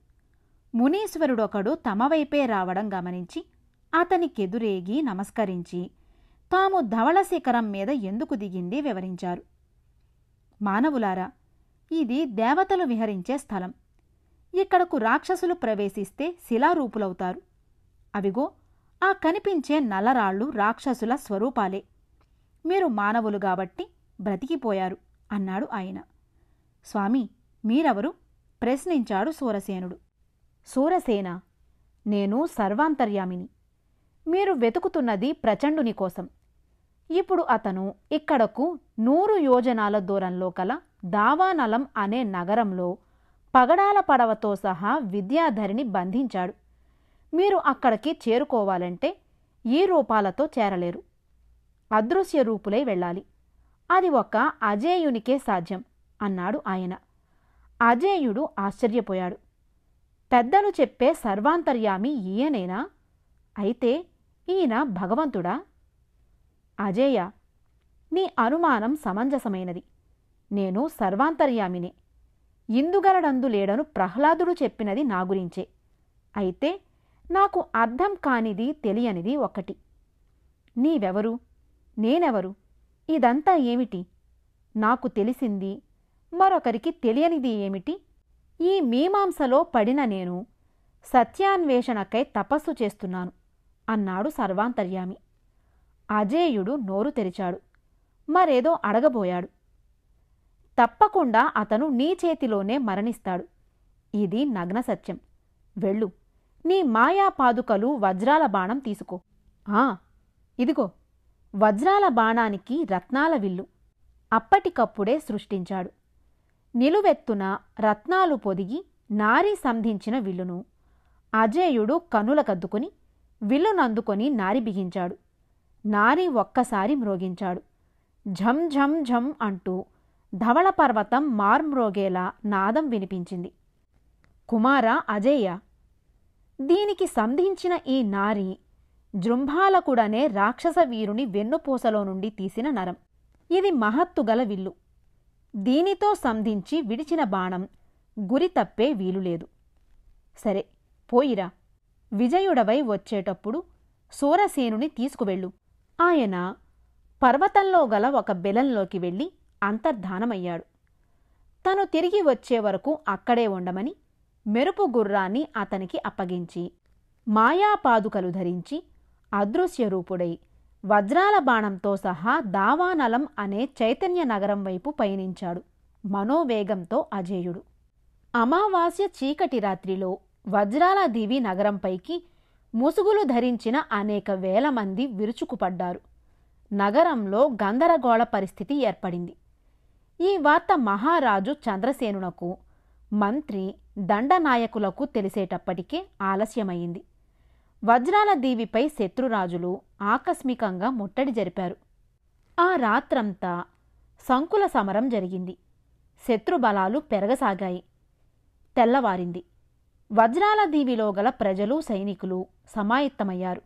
మునీశ్వరుడొకడు తమ వైపే రావడం గమనించి అతనికెదురేగి నమస్కరించి తాము ధవళ శిఖరం మీద ఎందుకు దిగింది వివరించారు. మానవులారా, ఇది దేవతలు విహరించే స్థలం. ఇక్కడకు రాక్షసులు ప్రవేశిస్తే శిలారూపులవుతారు. అవిగో ఆ కనిపించే నల్లరాళ్ళు రాక్షసుల స్వరూపాలే. మీరు మానవులు కాబట్టి బ్రతికిపోయారు అన్నాడు ఆయన. స్వామి, మీరెవరు? ప్రశ్నించాడు సూరసేనుడు. సూరసేన, నేను సర్వాంతర్యామిని. మీరు వెతుకుతున్నది ప్రచండుని కోసం. ఇప్పుడు అతను ఇక్కడకు 100 యోజనాల దూరంలో కల దావానలం అనే నగరంలో పగడాల పడవతో సహా విద్యాధరిని బంధించాడు. మీరు అక్కడికి చేరుకోవాలంటే ఈ రూపాలతో చేరలేరు. అదృశ్య రూపులై వెళ్ళాలి. అది ఒక్క అజేయునికే సాధ్యం అన్నాడు ఆయన. అజేయుడు ఆశ్చర్యపోయాడు. పెద్దలు చెప్పే సర్వాంతర్యామి ఈయనేనా? అయితే ఈయన భగవంతుడా? అజేయ, నీ అనుమానం సమంజసమైనది. నేను సర్వాంతర్యామినే. ఇందుగలడందు లేడను ప్రహ్లాదుడు చెప్పినది నా గురించే. అయితే నాకు అర్థం కానిది తెలియనిది ఒకటి. నీవెవరు? నేనెవరు? ఇదంతా ఏమిటి? నాకు తెలిసింది మరొకరికి తెలియనిది ఏమిటి? ఈ మీమాంసలో పడిన నేను సత్యాన్వేషణకై తపస్సు చేస్తున్నాను అన్నాడు సర్వాంతర్యామి. అజేయుడు నోరు తెరిచాడు. మరేదో అడగబోయాడు. తప్పకుండా అతను నీ చేతిలోనే మరణిస్తాడు. ఇది నగ్న సత్యం. వెళ్ళు, నీ మాయాపాదుకలు వజ్రాల బాణం తీసుకో. ఇదిగో వజ్రాల బాణానికి రత్నాల విల్లు అప్పటికప్పుడే సృష్టించాడు. నిలువెత్తున రత్నాలు పొదిగి నారీ సంధించిన విల్లును అజేయుడు కన్నులకద్దుకుని విల్లునందుకొని నారి బిగించాడు. నారి ఒక్కసారి మ్రోగించాడు. ఝం ఝం ఝం అంటూ ధవళపర్వతం మార్మ్రోగేలా నాదం వినిపించింది. కుమారా అజేయ, దీనికి సంధించిన ఈ నారి జృంభాలకుడనే రాక్షస వీరుని వెన్నుపూసలో నుండి తీసిన నరం. ఇది మహత్తుగల విల్లు. దీనితో సంధించి విడిచిన బాణం గురి తప్పే వీలులేదు. సరే, పోయిరా. విజయుడవై వచ్చేటప్పుడు సూరసేనుని తీసుకువెళ్ళు. ఆయన పర్వతంలో గల ఒక బెలంలోకి వెళ్ళి అంతర్ధానమయ్యాడు. తను తిరిగి వచ్చే వరకు అక్కడే ఉండమని మెరుపు గుర్రాన్ని అతనికి అప్పగించి మాయాపాదుకలు ధరించి అదృశ్యరూపుడై వజ్రాల బాణంతో సహా దావానలం అనే చైతన్య నగరం వైపు పయనించాడు మనోవేగంతో అజేయుడు. అమావాస్య చీకటి రాత్రిలో వజ్రాల దీవి నగరంపైకి ముసుగులు ధరించిన అనేక వేల మంది విరుచుకుపడ్డారు. నగరంలో గందరగోళ పరిస్థితి ఏర్పడింది. ఈ వార్త మహారాజు చంద్రసేనునకు, మంత్రి దండనాయకులకు తెలిసేటప్పటికే ఆలస్యమైంది. వజ్రాల దీవిపై శత్రురాజులు ఆకస్మికంగా ముట్టడి జరిపారు. ఆ రాత్రంతా సంకుల సమరం జరిగింది. శత్రుబలాలు పెరగసాగాయి. తెల్లవారింది. వజ్రాల దీవిలో గల ప్రజలు, సైనికులు సమాయత్తమయ్యారు.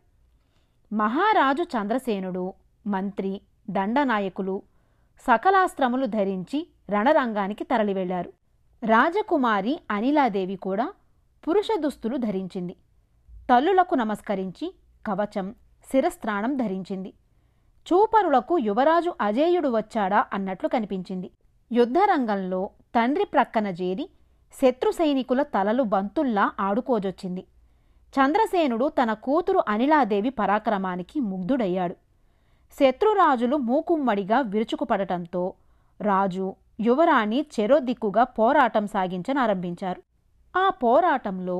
మహారాజు చంద్రసేనుడు, మంత్రి, దండనాయకులు సకలాస్త్రములు ధరించి రణరంగానికి తరలివెళ్లారు. రాజకుమారి అనిలాదేవి కూడా పురుష దుస్తులు ధరించింది. తల్లులకు నమస్కరించి కవచం, శిరస్త్రాణం ధరించింది. చూపరులకు యువరాజు అజేయుడు వచ్చాడా అన్నట్లు కనిపించింది. యుద్ధరంగంలో తండ్రి ప్రక్కన చేరి శత్రు సైనికుల తలలు బంతుల్లా ఆడుకోజొచ్చింది. చంద్రసేనుడు తన కూతురు అనిలాదేవి పరాక్రమానికి ముగ్ధుడయ్యాడు. శత్రురాజులు మూకుమ్మడిగా విరుచుకుపడటంతో రాజు, యువరాణి చెరో దిక్కుగా పోరాటం సాగించనారంభించారు. ఆ పోరాటంలో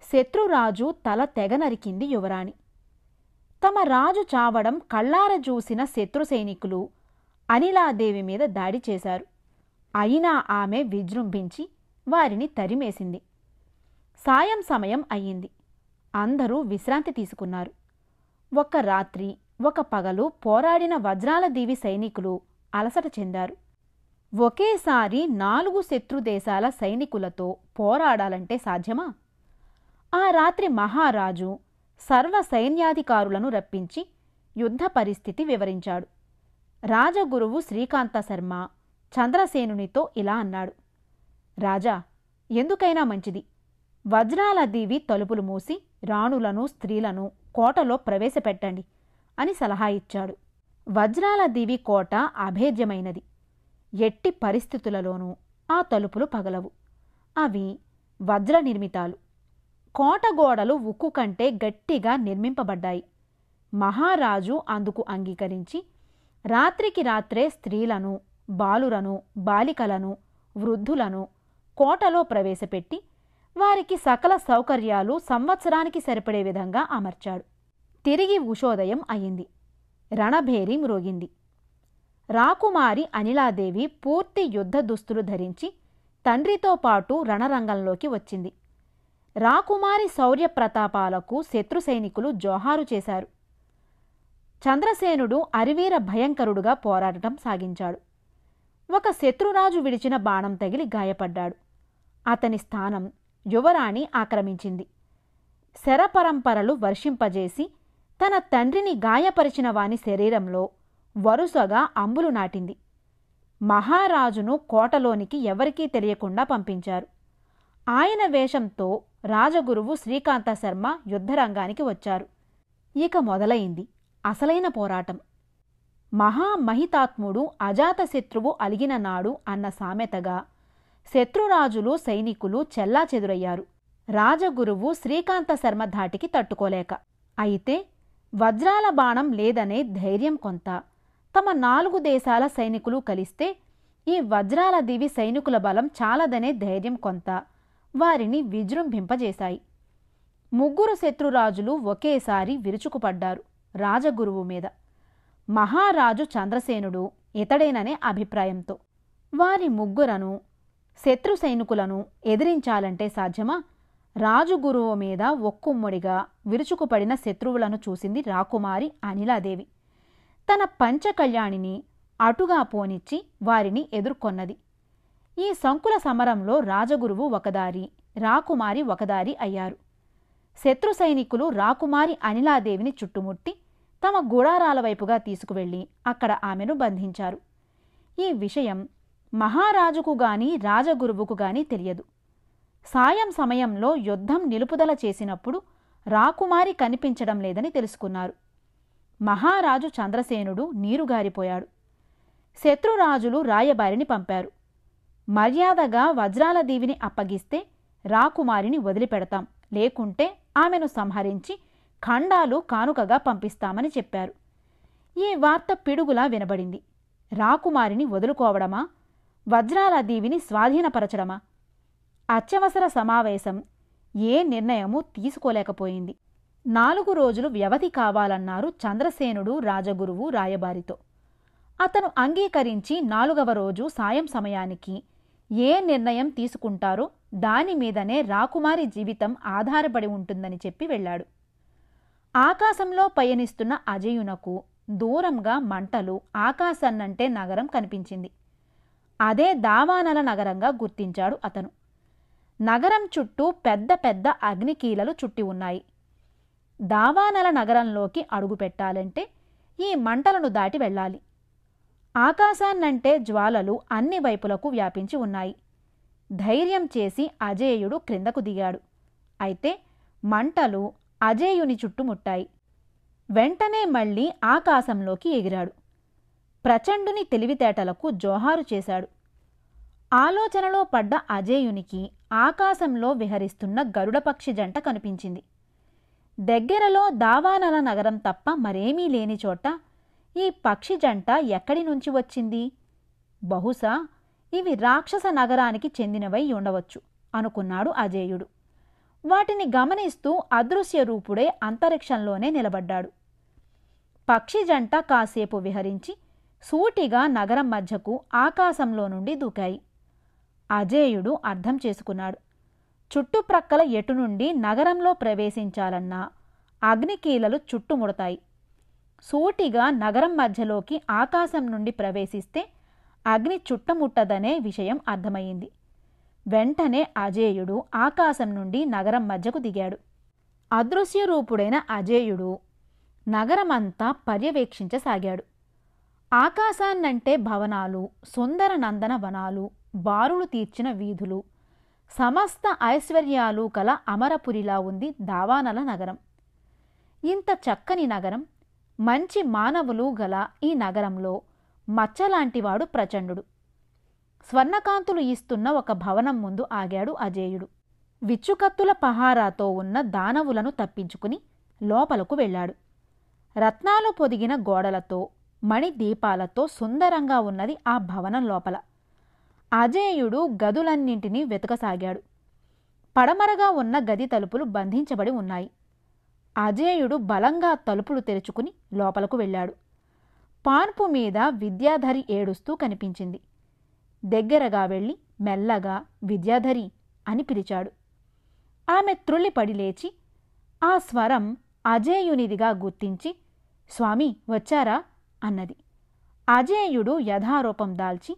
శత్రురాజు తల తెగనరికింది యువరాణి. తమ రాజు చావడం కళ్ళార చూసిన శత్రు సైనికులు అనిలాదేవి మీద దాడి చేశారు. అయినా ఆమె విజృంభించి వారిని తరిమేసింది. సాయం సమయం అయ్యింది. అందరూ విశ్రాంతి తీసుకున్నారు. ఒక్క రాత్రి, ఒక పగలు పోరాడిన వజ్రాల దీవి సైనికులు అలసట చెందారు. ఒకేసారి 4 శత్రుదేశాల సైనికులతో పోరాడాలంటే సాధ్యమా? ఆ రాత్రి మహారాజు సర్వ సైన్యాధికారులను రప్పించి యుద్ధ పరిస్థితి వివరించాడు. రాజగురువు శ్రీకాంత శర్మ చంద్రసేనునితో ఇలా అన్నాడు. రాజా, ఎందుకైనా మంచిది, వజ్రాల దీవి తలుపులు మూసి రాణులను స్త్రీలను కోటలో ప్రవేశపెట్టండి అని సలహా ఇచ్చాడు. వజ్రాల దీవి కోట అభేద్యమైనది. ఎట్టి పరిస్థితులలోనూ ఆ తలుపులు పగలవు. అవి వజ్ర నిర్మితాలు. కోట గోడలు ఉక్కు కంటే గట్టిగా నిర్మింపబడ్డాయి. మహారాజు అందుకు అంగీకరించి రాత్రికి రాత్రే స్త్రీలను, బాలురను, బాలికలను, వృద్ధులను కోటలో ప్రవేశపెట్టి వారికి సకల సౌకర్యాలు సంవత్సరానికి సరిపడే విధంగా అమర్చాడు. తిరిగి ఉషోదయం అయింది. రణభేరి మ్రోగింది. రాకుమారి అనిలాదేవి పూర్తి యుద్ధ దుస్తులు ధరించి తండ్రితో పాటు రణరంగంలోకి వచ్చింది. రాకుమారి శౌర్య ప్రతాపాలకు శత్రు సైనికులు జోహారు చేశారు. చంద్రసేనుడు అరివీర భయంకరుడుగా పోరాడటం సాగించాడు. ఒక శత్రురాజు విడిచిన బాణం తగిలి గాయపడ్డాడు. అతని స్థానం యువరాణి ఆక్రమించింది. శరపరంపరలు వర్షింపజేసి తన తండ్రిని గాయపరిచిన వాని శరీరంలో వరుసగా అంబులు నాటింది. మహారాజును కోటలోనికి ఎవరికీ తెలియకుండా పంపించారు. ఆయన వేషంతో రాజగురువు శ్రీకాంత శర్మ యుద్ధరంగానికి వచ్చారు. ఇక మొదలైంది అసలైన పోరాటం. మహామహితాత్ముడు అజాతశత్రువు అలిగిన నాడు అన్న సామెతగా శత్రురాజులు సైనికులు చెల్లాచెదురయ్యారు. రాజగురువు శ్రీకాంత శర్మ ధాటికి తట్టుకోలేక. అయితే వజ్రాల బాణం లేదనే ధైర్యం కొంత, తమ 4 దేశాల సైనికులు కలిస్తే ఈ వజ్రాల దివి సైనికుల బలం చాలదనే ధైర్యం కొంత వారిని విజృంభింపజేశాయి. 3 శత్రురాజులు ఒకేసారి విరుచుకుపడ్డారు రాజగురువు మీద. మహారాజు చంద్రసేనుడు ఇతడేననే అభిప్రాయంతో. వారి 3 శత్రు సైనికులను ఎదిరించాలంటే సాధ్యమా? రాజుగురువు మీద ఒక్కుమ్మడిగా విరుచుకుపడిన శత్రువులను చూసింది రాకుమారి అనిలాదేవి. తన పంచకళ్యాణిని అటుగా పోనిచ్చి వారిని ఎదుర్కొన్నది. ఈ సంకుల సమరంలో రాజగురువు ఒకదారి, రాకుమారి ఒకదారి అయ్యారు. శత్రు సైనికులు రాకుమారి అనిలాదేవిని చుట్టుముట్టి తమ గుడారాల వైపుగా తీసుకువెళ్లి అక్కడ ఆమెను బంధించారు. ఈ విషయం మహారాజుకు గాని రాజగురువుకు గాని తెలియదు. సాయం సమయంలో యుద్ధం నిలుపుదల చేసినప్పుడు రాకుమారి కనిపించడం లేదని తెలుసుకున్నారు. మహారాజు చంద్రసేనుడు నీరుగారిపోయాడు. శత్రురాజులు రాయబారిని పంపారు. మర్యాదగా వజ్రాల దీవిని అప్పగిస్తే రాకుమారిని వదిలిపెడతాం, లేకుంటే ఆమెను సంహరించి ఖండాలు కానుకగా పంపిస్తామని చెప్పారు. ఈ వార్త పిడుగులా వినబడింది. రాకుమారిని వదులుకోవడమా, వజ్రాల దీవిని స్వాధీనపరచడమా? అత్యవసర సమావేశం ఏ నిర్ణయమూ తీసుకోలేకపోయింది. 4 రోజులు వ్యవధి కావాలన్నారు చంద్రసేనుడు రాజగురువు రాయబారితో. అతను అంగీకరించి 4వ రోజు సాయం సమయానికి ఏ నిర్ణయం తీసుకుంటారో దానిమీదనే రాకుమారి జీవితం ఆధారపడి ఉంటుందని చెప్పి వెళ్ళాడు. ఆకాశంలో పయనిస్తున్న అజయునకు దూరంగా మంటలు ఆకాశాన్నంటే నగరం కనిపించింది. అదే దావానల నగరంగా గుర్తించాడు అతను. నగరం చుట్టూ పెద్ద పెద్ద అగ్నికీలలు చుట్టి ఉన్నాయి. దావానల నగరంలోకి అడుగుపెట్టాలంటే ఈ మంటలను దాటి వెళ్ళాలి. ఆకాశాన్నంటే జ్వాలలు అన్ని వైపులకు వ్యాపించి ఉన్నాయి. ధైర్యం చేసి అజేయుడు క్రిందకు దిగాడు. అయితే మంటలు అజేయుని చుట్టుముట్టాయి. వెంటనే మళ్లీ ఆకాశంలోకి ఎగిరాడు. ప్రచండుని తెలివితేటలకు జోహారు చేశాడు. ఆలోచనలో పడ్డ అజేయునికి ఆకాశంలో విహరిస్తున్న గరుడపక్షి జంట కనిపించింది. దగ్గరలో దావానల నగరం తప్ప మరేమీ లేని చోట ఈ పక్షి జంట ఎక్కడి నుంచి వచ్చింది? బహుశా ఇవి రాక్షస నగరానికి చెందినవై ఉండవచ్చు అనుకున్నాడు అజేయుడు. వాటిని గమనిస్తూ అదృశ్య రూపుడే అంతరిక్షంలోనే నిలబడ్డాడు. పక్షి జంట కాసేపు విహరించి సూటిగా నగరం మధ్యకు ఆకాశంలో నుండి దూకాయి. అజేయుడు అర్థం చేసుకున్నాడు. చుట్టుప్రక్కల ఎటు నుండి నగరంలో ప్రవేశించాలన్నా అగ్నికీలలు చుట్టుముడతాయి. సూటిగా నగరం మధ్యలోకి ఆకాశం నుండి ప్రవేశిస్తే అగ్ని చుట్టముట్టదనే విషయం అర్థమయ్యింది. వెంటనే అజేయుడు ఆకాశం నుండి నగరం మధ్యకు దిగాడు. అదృశ్యరూపుడైన అజేయుడు నగరమంతా పర్యవేక్షించసాగాడు. ఆకాశాన్నంటే భవనాలు, సుందర నందన వనాలు, బారులు తీర్చిన వీధులు, సమస్త ఐశ్వర్యాలు కల అమరపురిలా ఉంది దావానల నగరం. ఇంత చక్కని నగరం, మంచి మానవులు గల ఈ నగరంలో మచ్చలాంటివాడు ప్రచండు. స్వర్ణకాంతులు ఇస్తున్న ఒక భవనం ముందు ఆగాడు అజేయుడు. విచ్చుకత్తుల పహారాతో ఉన్న దానవులను తప్పించుకుని లోపలకు వెళ్ళాడు. రత్నాలు పొదిగిన గోడలతో, మణిదీపాలతో సుందరంగా ఉన్నది ఆ భవనం లోపల. అజేయుడు గదులన్నింటినీ వెతకసాగాడు. పడమరగా ఉన్న గది తలుపులు బంధించబడి ఉన్నాయి. అజేయుడు బలంగా తలుపులు తెరుచుకుని లోపలకు వెళ్ళాడు. పాన్పు మీద విద్యాధరి ఏడుస్తూ కనిపించింది. దగ్గరగా వెళ్ళి మెల్లగా విద్యాధరి అని పిలిచాడు. ఆమె త్రుళ్ళిపడి లేచి ఆ స్వరం అజేయునిదిగా గుర్తించి, స్వామి వచ్చారా అన్నది. అజేయుడు యథారూపం దాల్చి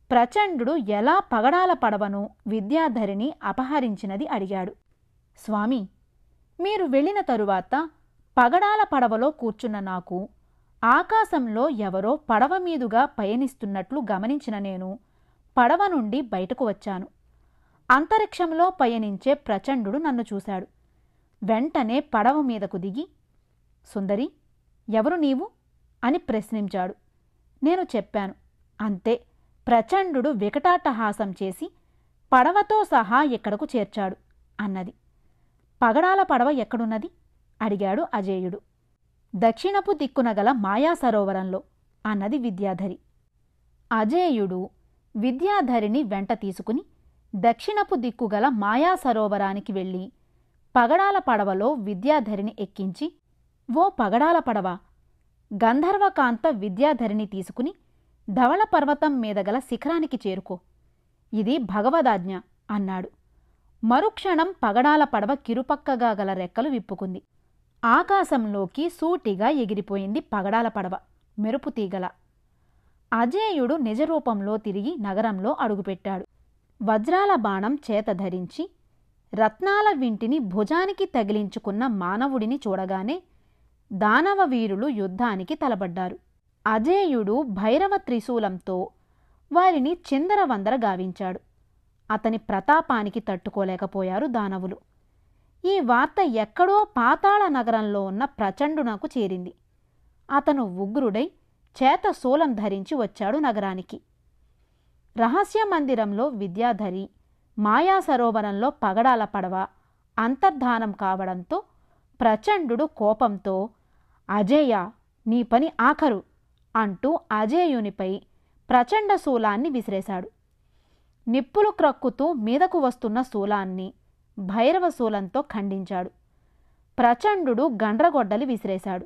ప్రచండు ఎలా పగడాల పడవను విద్యాధరిని అపహరించినది అడిగాడు. స్వామి, మీరు వెళ్ళిన తరువాత పగడాల పడవలో కూర్చున్న నాకు ఆకాశంలో ఎవరో పడవ మీదుగా పయనిస్తున్నట్లు గమనించిన నేను పడవ నుండి బయటకు వచ్చాను. అంతరిక్షంలో పయనించే ప్రచండు నన్ను చూశాడు. వెంటనే పడవ మీదకు దిగి, సుందరి, ఎవరు నీవు అని ప్రశ్నించాడు. నేను చెప్పాను. అంతే, ప్రచండు వికటాట్టహాసం చేసి పడవతో సహా ఇక్కడకు చేర్చాడు అన్నది. పగడాల పడవ ఎక్కడున్నది అడిగాడు అజేయుడు. దక్షిణపు దిక్కున గల మాయా సరోవరంలో అన్నది విద్యాధరి. అజేయుడు విద్యాధరిని వెంట తీసుకుని దక్షిణపు దిక్కుగల మాయా సరోవరానికి వెళ్ళి పగడాల పడవలో విద్యాధరిని ఎక్కించి, ఓ పగడాల పడవ, గంధర్వకాంత విద్యాధరిని తీసుకుని ధవళ పర్వతం మీద గల శిఖరానికి చేరుకో, ఇది భగవదాజ్ఞ అన్నాడు. మరుక్షణం పగడాల పడవ కిరుపక్కగా గల రెక్కలు విప్పుకుంది. ఆకాశంలోకి సూటిగా ఎగిరిపోయింది పగడాల పడవ మెరుపుతీగల. అజేయుడు నిజరూపంలో తిరిగి నగరంలో అడుగుపెట్టాడు. వజ్రాల బాణం చేత ధరించి రత్నాల వింటిని భుజానికి తగిలించుకున్న మానవుడిని చూడగానే దానవ వీరులు యుద్ధానికి తలబడ్డారు. అజేయుడు భైరవ త్రిశూలంతో వారిని చిందరవందర గావించాడు. అతని ప్రతాపానికి తట్టుకోలేకపోయారు దానవులు. ఈ వార్త ఎక్కడో పాతాళ నగరంలో ఉన్న ప్రచండునకు చేరింది. అతను ఉగ్రుడై చేత శూలం ధరించి వచ్చాడు నగరానికి. రహస్య మందిరంలో విద్యాధరి, మాయా సరోవరంలో పగడాల పడవ అంతర్ధానం కావడంతో ప్రచండు కోపంతో, అజేయ, నీ పని ఆఖరు అంటూ అజేయునిపై ప్రచండ శూలాన్ని విసిరేశాడు. నిప్పులు క్రక్కుతూ మీదకు వస్తున్న శూలాన్ని భైరవ శూలంతో ఖండించాడు. ప్రచండు గండ్రగొడ్డలి విసిరేశాడు.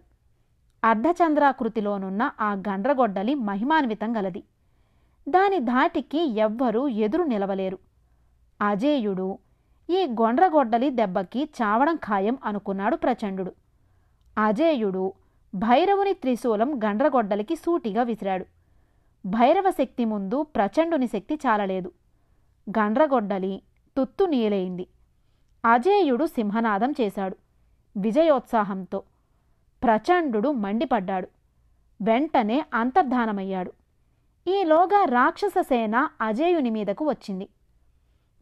అర్ధచంద్రాకృతిలోనున్న ఆ గండ్రగొడ్డలి మహిమాన్వితం గలది. దాని ధాటికి ఎవ్వరూ ఎదురు నిలవలేరు. అజేయుడు ఈ గొండ్రగొడ్డలి దెబ్బకి చావడం ఖాయం అనుకున్నాడు ప్రచండు. అజేయుడు భైరవుని త్రిశూలం గండ్రగొడ్డలికి సూటిగా విసిరాడు. భైరవ శక్తి ముందు ప్రచండుని శక్తి చాలలేదు. గండ్రగొడ్డలి తుత్తు నీలైంది. అజేయుడు సింహనాదం చేశాడు విజయోత్సాహంతో. ప్రచండు మండిపడ్డాడు. వెంటనే అంతర్ధానమయ్యాడు. ఈలోగా రాక్షస సేన అజేయుని మీదకు వచ్చింది.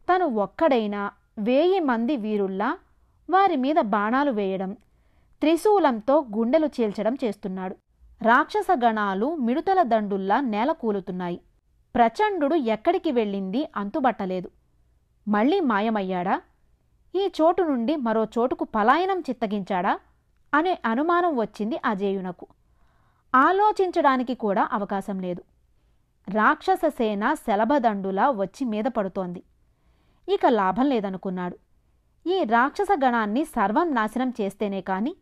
తను ఒక్కడైనా 1000 మంది వీరుల్లా వారి మీద బాణాలు వేయడం, త్రిశూలంతో గుండెలు చీల్చడం చేస్తున్నాడు. రాక్షస గణాలు మిడుతల దండుల్లా నేలకూలుతున్నాయి. ప్రచండు ఎక్కడికి వెళ్ళింది అంతుబట్టలేదు. మళ్లీ మాయమయ్యాడా? ఈ చోటు నుండి మరో చోటుకు పలాయనం చిత్తగించాడా అనే అనుమానం వచ్చింది అజేయునకు. ఆలోచించడానికి కూడా అవకాశం లేదు. రాక్షస సేన శలభదండులా వచ్చి మీద పడుతోంది. ఇక లాభం లేదనుకున్నాడు. ఈ రాక్షస గణాన్ని సర్వం నాశనం చేస్తేనే కాని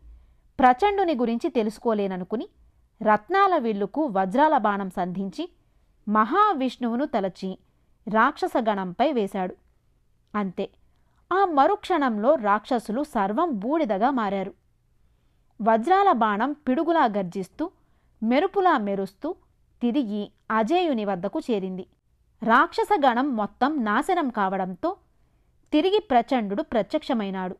ప్రచండుని గురించి తెలుసుకోలేననుకుని రత్నాల విల్లుకు వజ్రాల బాణం సంధించి మహావిష్ణువును తలచి రాక్షస గణంపై వేశాడు. అంతే, ఆ మరుక్షణంలో రాక్షసులు సర్వం బూడిదగా మారారు. వజ్రాల బాణం పిడుగులా గర్జిస్తూ మెరుపులా మెరుస్తూ తిరిగి అజేయుని వద్దకు చేరింది. రాక్షస గణం మొత్తం నాశనం కావడంతో తిరిగి ప్రచండు ప్రత్యక్షమైనాడు.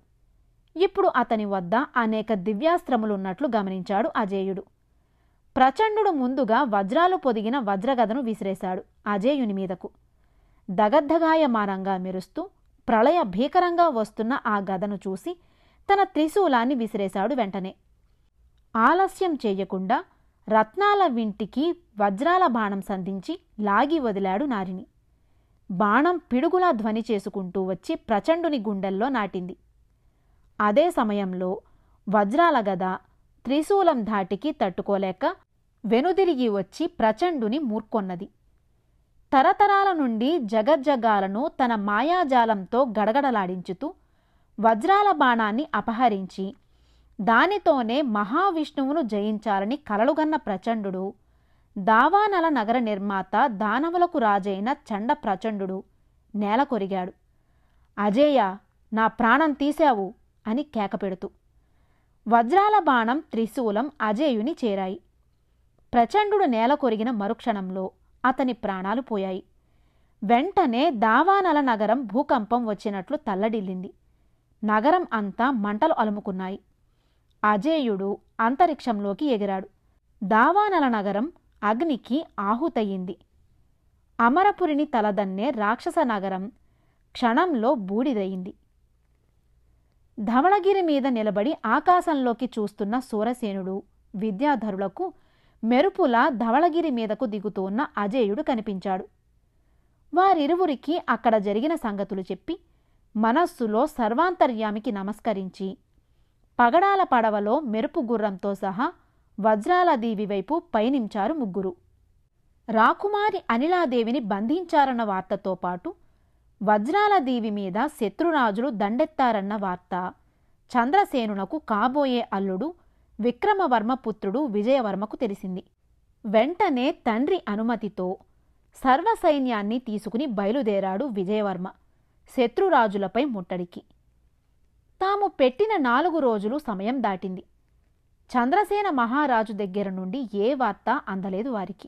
ఇప్పుడు అతని వద్ద అనేక దివ్యాస్త్రములున్నట్లు గమనించాడు అజేయుడు. ప్రచండుడు ముందుగా వజ్రాలు పొదిగిన వజ్రగదను విసిరేశాడు అజేయుని మీదకు. దగద్ధగాయమానంగా మెరుస్తూ ప్రళయ భీకరంగా వస్తున్న ఆ గదను చూసి తన త్రిశూలాన్ని విసిరేశాడు. వెంటనే ఆలస్యం చేయకుండా రత్నాల వింటికి వజ్రాల బాణం సంధించి లాగి వదిలాడు నారిని. బాణం పిడుగులా ధ్వని చేసుకుంటూ వచ్చి ప్రచండుని గుండెల్లో నాటింది. అదే సమయంలో వజ్రాల గద త్రిశూలం ధాటికి తట్టుకోలేక వెనుదిరిగి వచ్చి ప్రచండుని మూర్కొన్నది. తరతరాల నుండి జగజ్జగాలను తన మాయాజాలంతో గడగడలాడించుతూ వజ్రాల బాణాన్ని అపహరించి దానితోనే మహావిష్ణువును జయించాలని కలలుగన్న ప్రచండు దావానల నగర నిర్మాత దానవులకు రాజైన చండ ప్రచండు నేల కొరిగాడు. అజేయ, నా ప్రాణం తీశావు అని కేకపెడుతూ. వజ్రాల బాణం త్రిశూలం అజేయుని చేరాయి. ప్రచండు నేల కొరిగిన మరుక్షణంలో అతని ప్రాణాలు పోయాయి. వెంటనే దావానల నగరం భూకంపం వచ్చినట్లు తల్లడిల్లింది. నగరం అంతా మంటలు అలుముకున్నాయి. అజేయుడు అంతరిక్షంలోకి ఎగిరాడు. దావానల నగరం అగ్నికి ఆహుతయింది. అమరపురిని తలదన్నే రాక్షస నగరం క్షణంలో బూడిదయింది. ధవళగిరి మీద నిలబడి ఆకాశంలోకి చూస్తున్న సూరసేనుడు విద్యాధరులకు మెరుపులా ధవళగిరి మీదకు దిగుతూన్న అజేయుడు కనిపించాడు. వారిరువురికి అక్కడ జరిగిన సంగతులు చెప్పి మనస్సులో సర్వాంతర్యామికి నమస్కరించి పగడాల పడవలో మెరుపు గుర్రంతో సహా వజ్రాల దీవి వైపు పయనించారు ముగ్గురు. రాకుమారి అనిలాదేవిని బంధించారన్న వార్తతో పాటు వజ్రాల దీవి మీద శత్రురాజులు దండెత్తారన్న వార్త చంద్రసేనునకు కాబోయే అల్లుడు విక్రమవర్మ పుత్రుడు విజయవర్మకు తెలిసింది. వెంటనే తండ్రి అనుమతితో సర్వసైన్యాన్ని తీసుకుని బయలుదేరాడు విజయవర్మ శత్రురాజులపై ముట్టడికి. తాము పెట్టిన 4 రోజులు సమయం దాటింది. చంద్రసేన మహారాజు దగ్గర నుండి ఏ వార్త అందలేదు వారికి.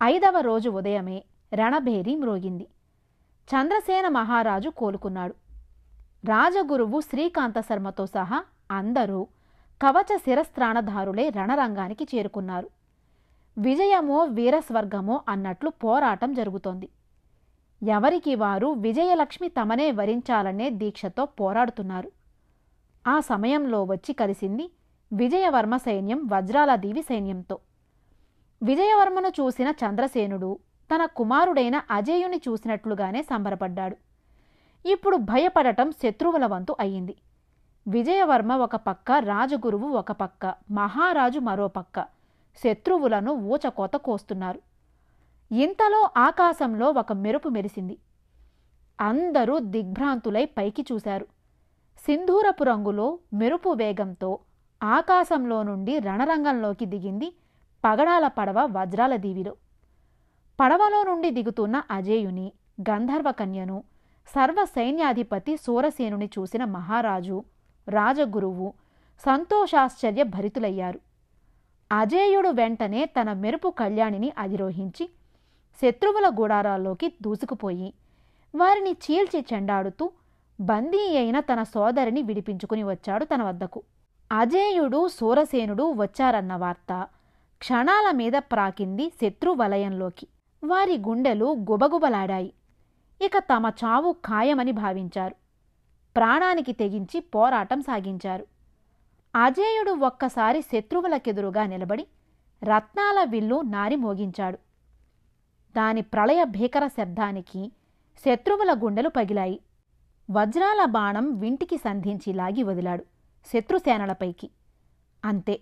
5వ రోజు ఉదయమే రణభేరి మ్రోగింది. చంద్రసేన మహారాజు కోలుకున్నాడు. రాజగురువు శ్రీకాంతశర్మతో సహా అందరూ కవచ శిరస్త్రాణధారులే రణరంగానికి చేరుకున్నారు. విజయమో వీరస్వర్గమో అన్నట్లు పోరాటం జరుగుతోంది. ఎవరికి వారు విజయలక్ష్మి తమనే వరించాలనే దీక్షతో పోరాడుతున్నారు. ఆ సమయంలో వచ్చి కలిసింది విజయవర్మ సైన్యం వజ్రాల దీవి సైన్యంతో. విజయవర్మను చూసిన చంద్రసేనుడు తన కుమారుడైన అజేయుని చూసినట్లుగానే సంబరపడ్డాడు. ఇప్పుడు భయపడటం శత్రువుల వంతు అయ్యింది. విజయవర్మ ఒక పక్క, రాజగురువు ఒక పక్క, మహారాజు మరో పక్క శత్రువులను ఊచకోత కోస్తున్నారు. ఇంతలో ఆకాశంలో ఒక మెరుపు మెరిసింది. అందరూ దిగ్భ్రాంతులై పైకి చూశారు. సింధూరపు రంగులో మెరుపు వేగంతో ఆకాశంలో నుండి రణరంగంలోకి దిగింది పగడాల పడవ వజ్రాల దీవిలో. పడవలో నుండి దిగుతున్న అజేయుని, గంధర్వకన్యను, సర్వసైన్యాధిపతి సూరసేనుని చూసిన మహారాజు, రాజగురువు సంతోషాశ్చర్య భరితులయ్యారు. అజేయుడు వెంటనే తన మెరుపు కళ్యాణిని అధిరోహించి శత్రువుల గుడారాల్లోకి దూసుకుపోయి వారిని చీల్చి చెండాడుతూ బందీ అయిన తన సోదరిని విడిపించుకుని వచ్చాడు తన వద్దకు. అజేయుడు, సూరసేనుడు వచ్చారన్న వార్త క్షణాల మీద ప్రాకింది శత్రువలయంలోకి. వారి గుండెలు గుబగుబలాడాయి. ఇక తమ చావు ఖాయమని భావించారు. ప్రాణానికి తెగించి పోరాటం సాగించారు. అజేయుడు ఒక్కసారి శత్రువులకెదురుగా నిలబడి రత్నాల విల్లు నారి మోగించాడు. దాని ప్రళయ భీకర శబ్దానికి శత్రువుల గుండెలు పగిలాయి. వజ్రాల బాణం వింటికి సంధించి లాగి వదిలాడు శత్రుసేనలపైకి. అంతే,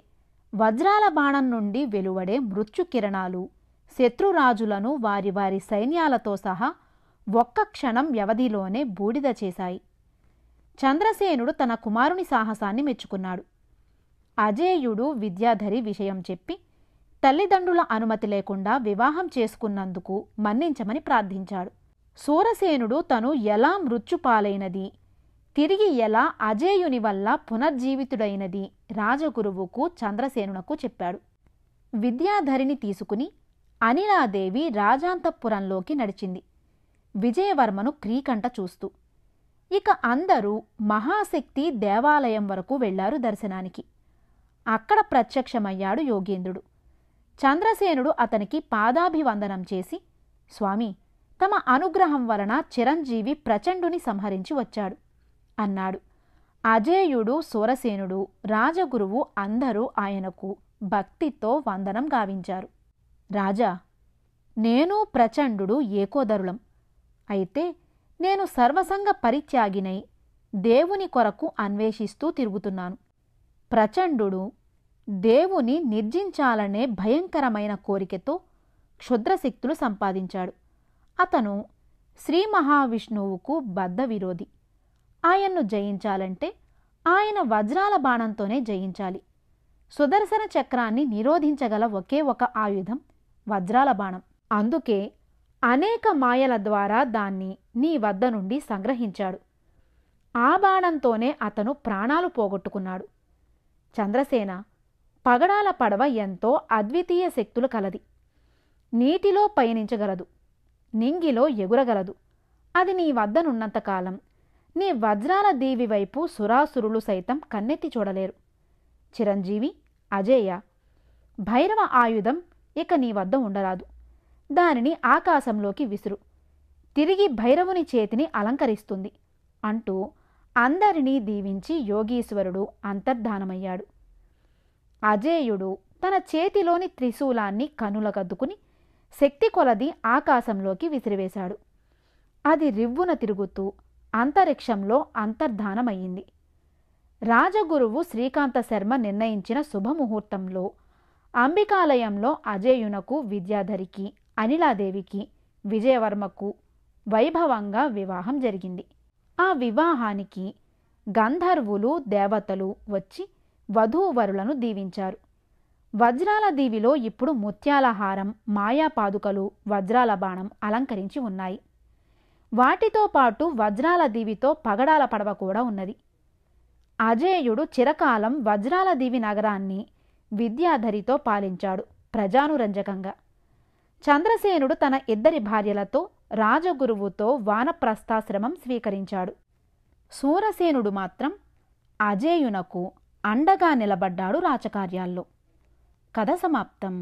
వజ్రాల బాణం నుండి వెలువడే మృత్యుకిరణాలు శత్రురాజులను వారి వారి సైన్యాలతో సహా ఒక్క క్షణం వ్యవధిలోనే బూడిద చేశాయి. చంద్రసేనుడు తన కుమారుని సాహసాన్ని మెచ్చుకున్నాడు. అజేయుడు విద్యాధరి విషయం చెప్పి తల్లిదండ్రుల అనుమతి లేకుండా వివాహం చేసుకున్నందుకు మన్నించమని ప్రార్థించాడు. సూరసేనుడు తను ఎలా మృత్యుపాలైనది, తిరిగి ఎలా అజేయుని వల్ల పునర్జీవితుడైనది రాజగురువుకు, చంద్రసేనునకు చెప్పాడు. విద్యాధరిని తీసుకుని అనిలాదేవి రాజాంతఃపురంలోకి నడిచింది, విజయవర్మను క్రీకంట చూస్తూ. ఇక అందరూ మహాశక్తి దేవాలయం వరకు వెళ్లారు దర్శనానికి. అక్కడ ప్రత్యక్షమయ్యాడు యోగేంద్రుడు. చంద్రసేనుడు అతనికి పాదాభివందనం చేసి, స్వామి, తమ అనుగ్రహం వలన చిరంజీవి ప్రచండుని సంహరించి వచ్చాడు అన్నాడు. అజేయుడు, సూరసేనుడు, రాజగురువు అందరూ ఆయనకు భక్తితో వందనం గావించారు. రాజా, నేను ప్రచండు ఏకోదరులం. అయితే నేను సర్వసంగ పరిత్యాగినై దేవుని కొరకు అన్వేషిస్తూ తిరుగుతున్నాను. ప్రచండు దేవుని నిర్జించాలనే భయంకరమైన కోరికతో క్షుద్రశక్తులు సంపాదించాడు. అతను శ్రీ మహావిష్ణువుకు బద్ధ విరోధి. ఆయన్ను జయించాలంటే ఆయన వజ్రాల బాణంతోనే జయించాలి. సుదర్శన చక్రాన్ని నిరోధించగల ఒకే ఒక ఆయుధం వజ్రాల బాణం. అందుకే అనేక మాయల ద్వారా దాన్ని నీ వద్ద నుండి సంగ్రహించాడు. ఆ బాణంతోనే అతను ప్రాణాలు పోగొట్టుకున్నాడు. చంద్రసేన, పగడాల పడవ ఎంతో అద్వితీయ శక్తులు కలది. నీటిలో పయనించగలదు, నింగిలో ఎగురగలదు. అది నీ వద్దనున్నంతకాలం నీ వజ్రాల దీవి వైపు సురాసురులు సైతం కన్నెత్తి చూడలేరు. చిరంజీవి, అజేయ, భైరవ ఆయుధం ఇక నీ వద్ద ఉండరాదు. దానిని ఆకాశంలోకి విసురు, తిరిగి భైరవుని చేతిని అలంకరిస్తుంది అంటూ అందరినీ దీవించి యోగీశ్వరుడు అంతర్ధానమయ్యాడు. అజేయుడు తన చేతిలోని త్రిశూలాన్ని కనులకద్దుకుని శక్తి కొలది ఆకాశంలోకి విసిరివేశాడు. అది రివ్వున తిరుగుతూ అంతరిక్షంలో అంతర్ధానమయ్యింది. రాజగురువు శ్రీకాంత శర్మ నిర్ణయించిన శుభముహూర్తంలో అంబికాలయంలో అజేయునకు, విద్యాధరికి, అనిలాదేవికి, విజయవర్మకు వైభవంగా వివాహం జరిగింది. ఆ వివాహానికి గంధర్వులు, దేవతలు వచ్చి వధూవరులను దీవించారు. వజ్రాల దీవిలో ఇప్పుడు ముత్యాల హారం, మాయాపాదుకలు, వజ్రాల బాణం అలంకరించి ఉన్నాయి. వాటితో పాటు వజ్రాల దీవితో పగడాల పడవ కూడా ఉన్నది. అజేయుడు చిరకాలం వజ్రాల దీవి నగరాన్ని విద్యాధరితో పాలించాడు ప్రజానురంజకంగా. చంద్రసేనుడు తన ఇద్దరి భార్యలతో రాజగురువుతో వానప్రస్థాశ్రమం స్వీకరించాడు. సూరసేనుడు మాత్రం అజేయునకు అండగా నిలబడ్డాడు రాజకార్యాల్లో. కథ సమాప్తం.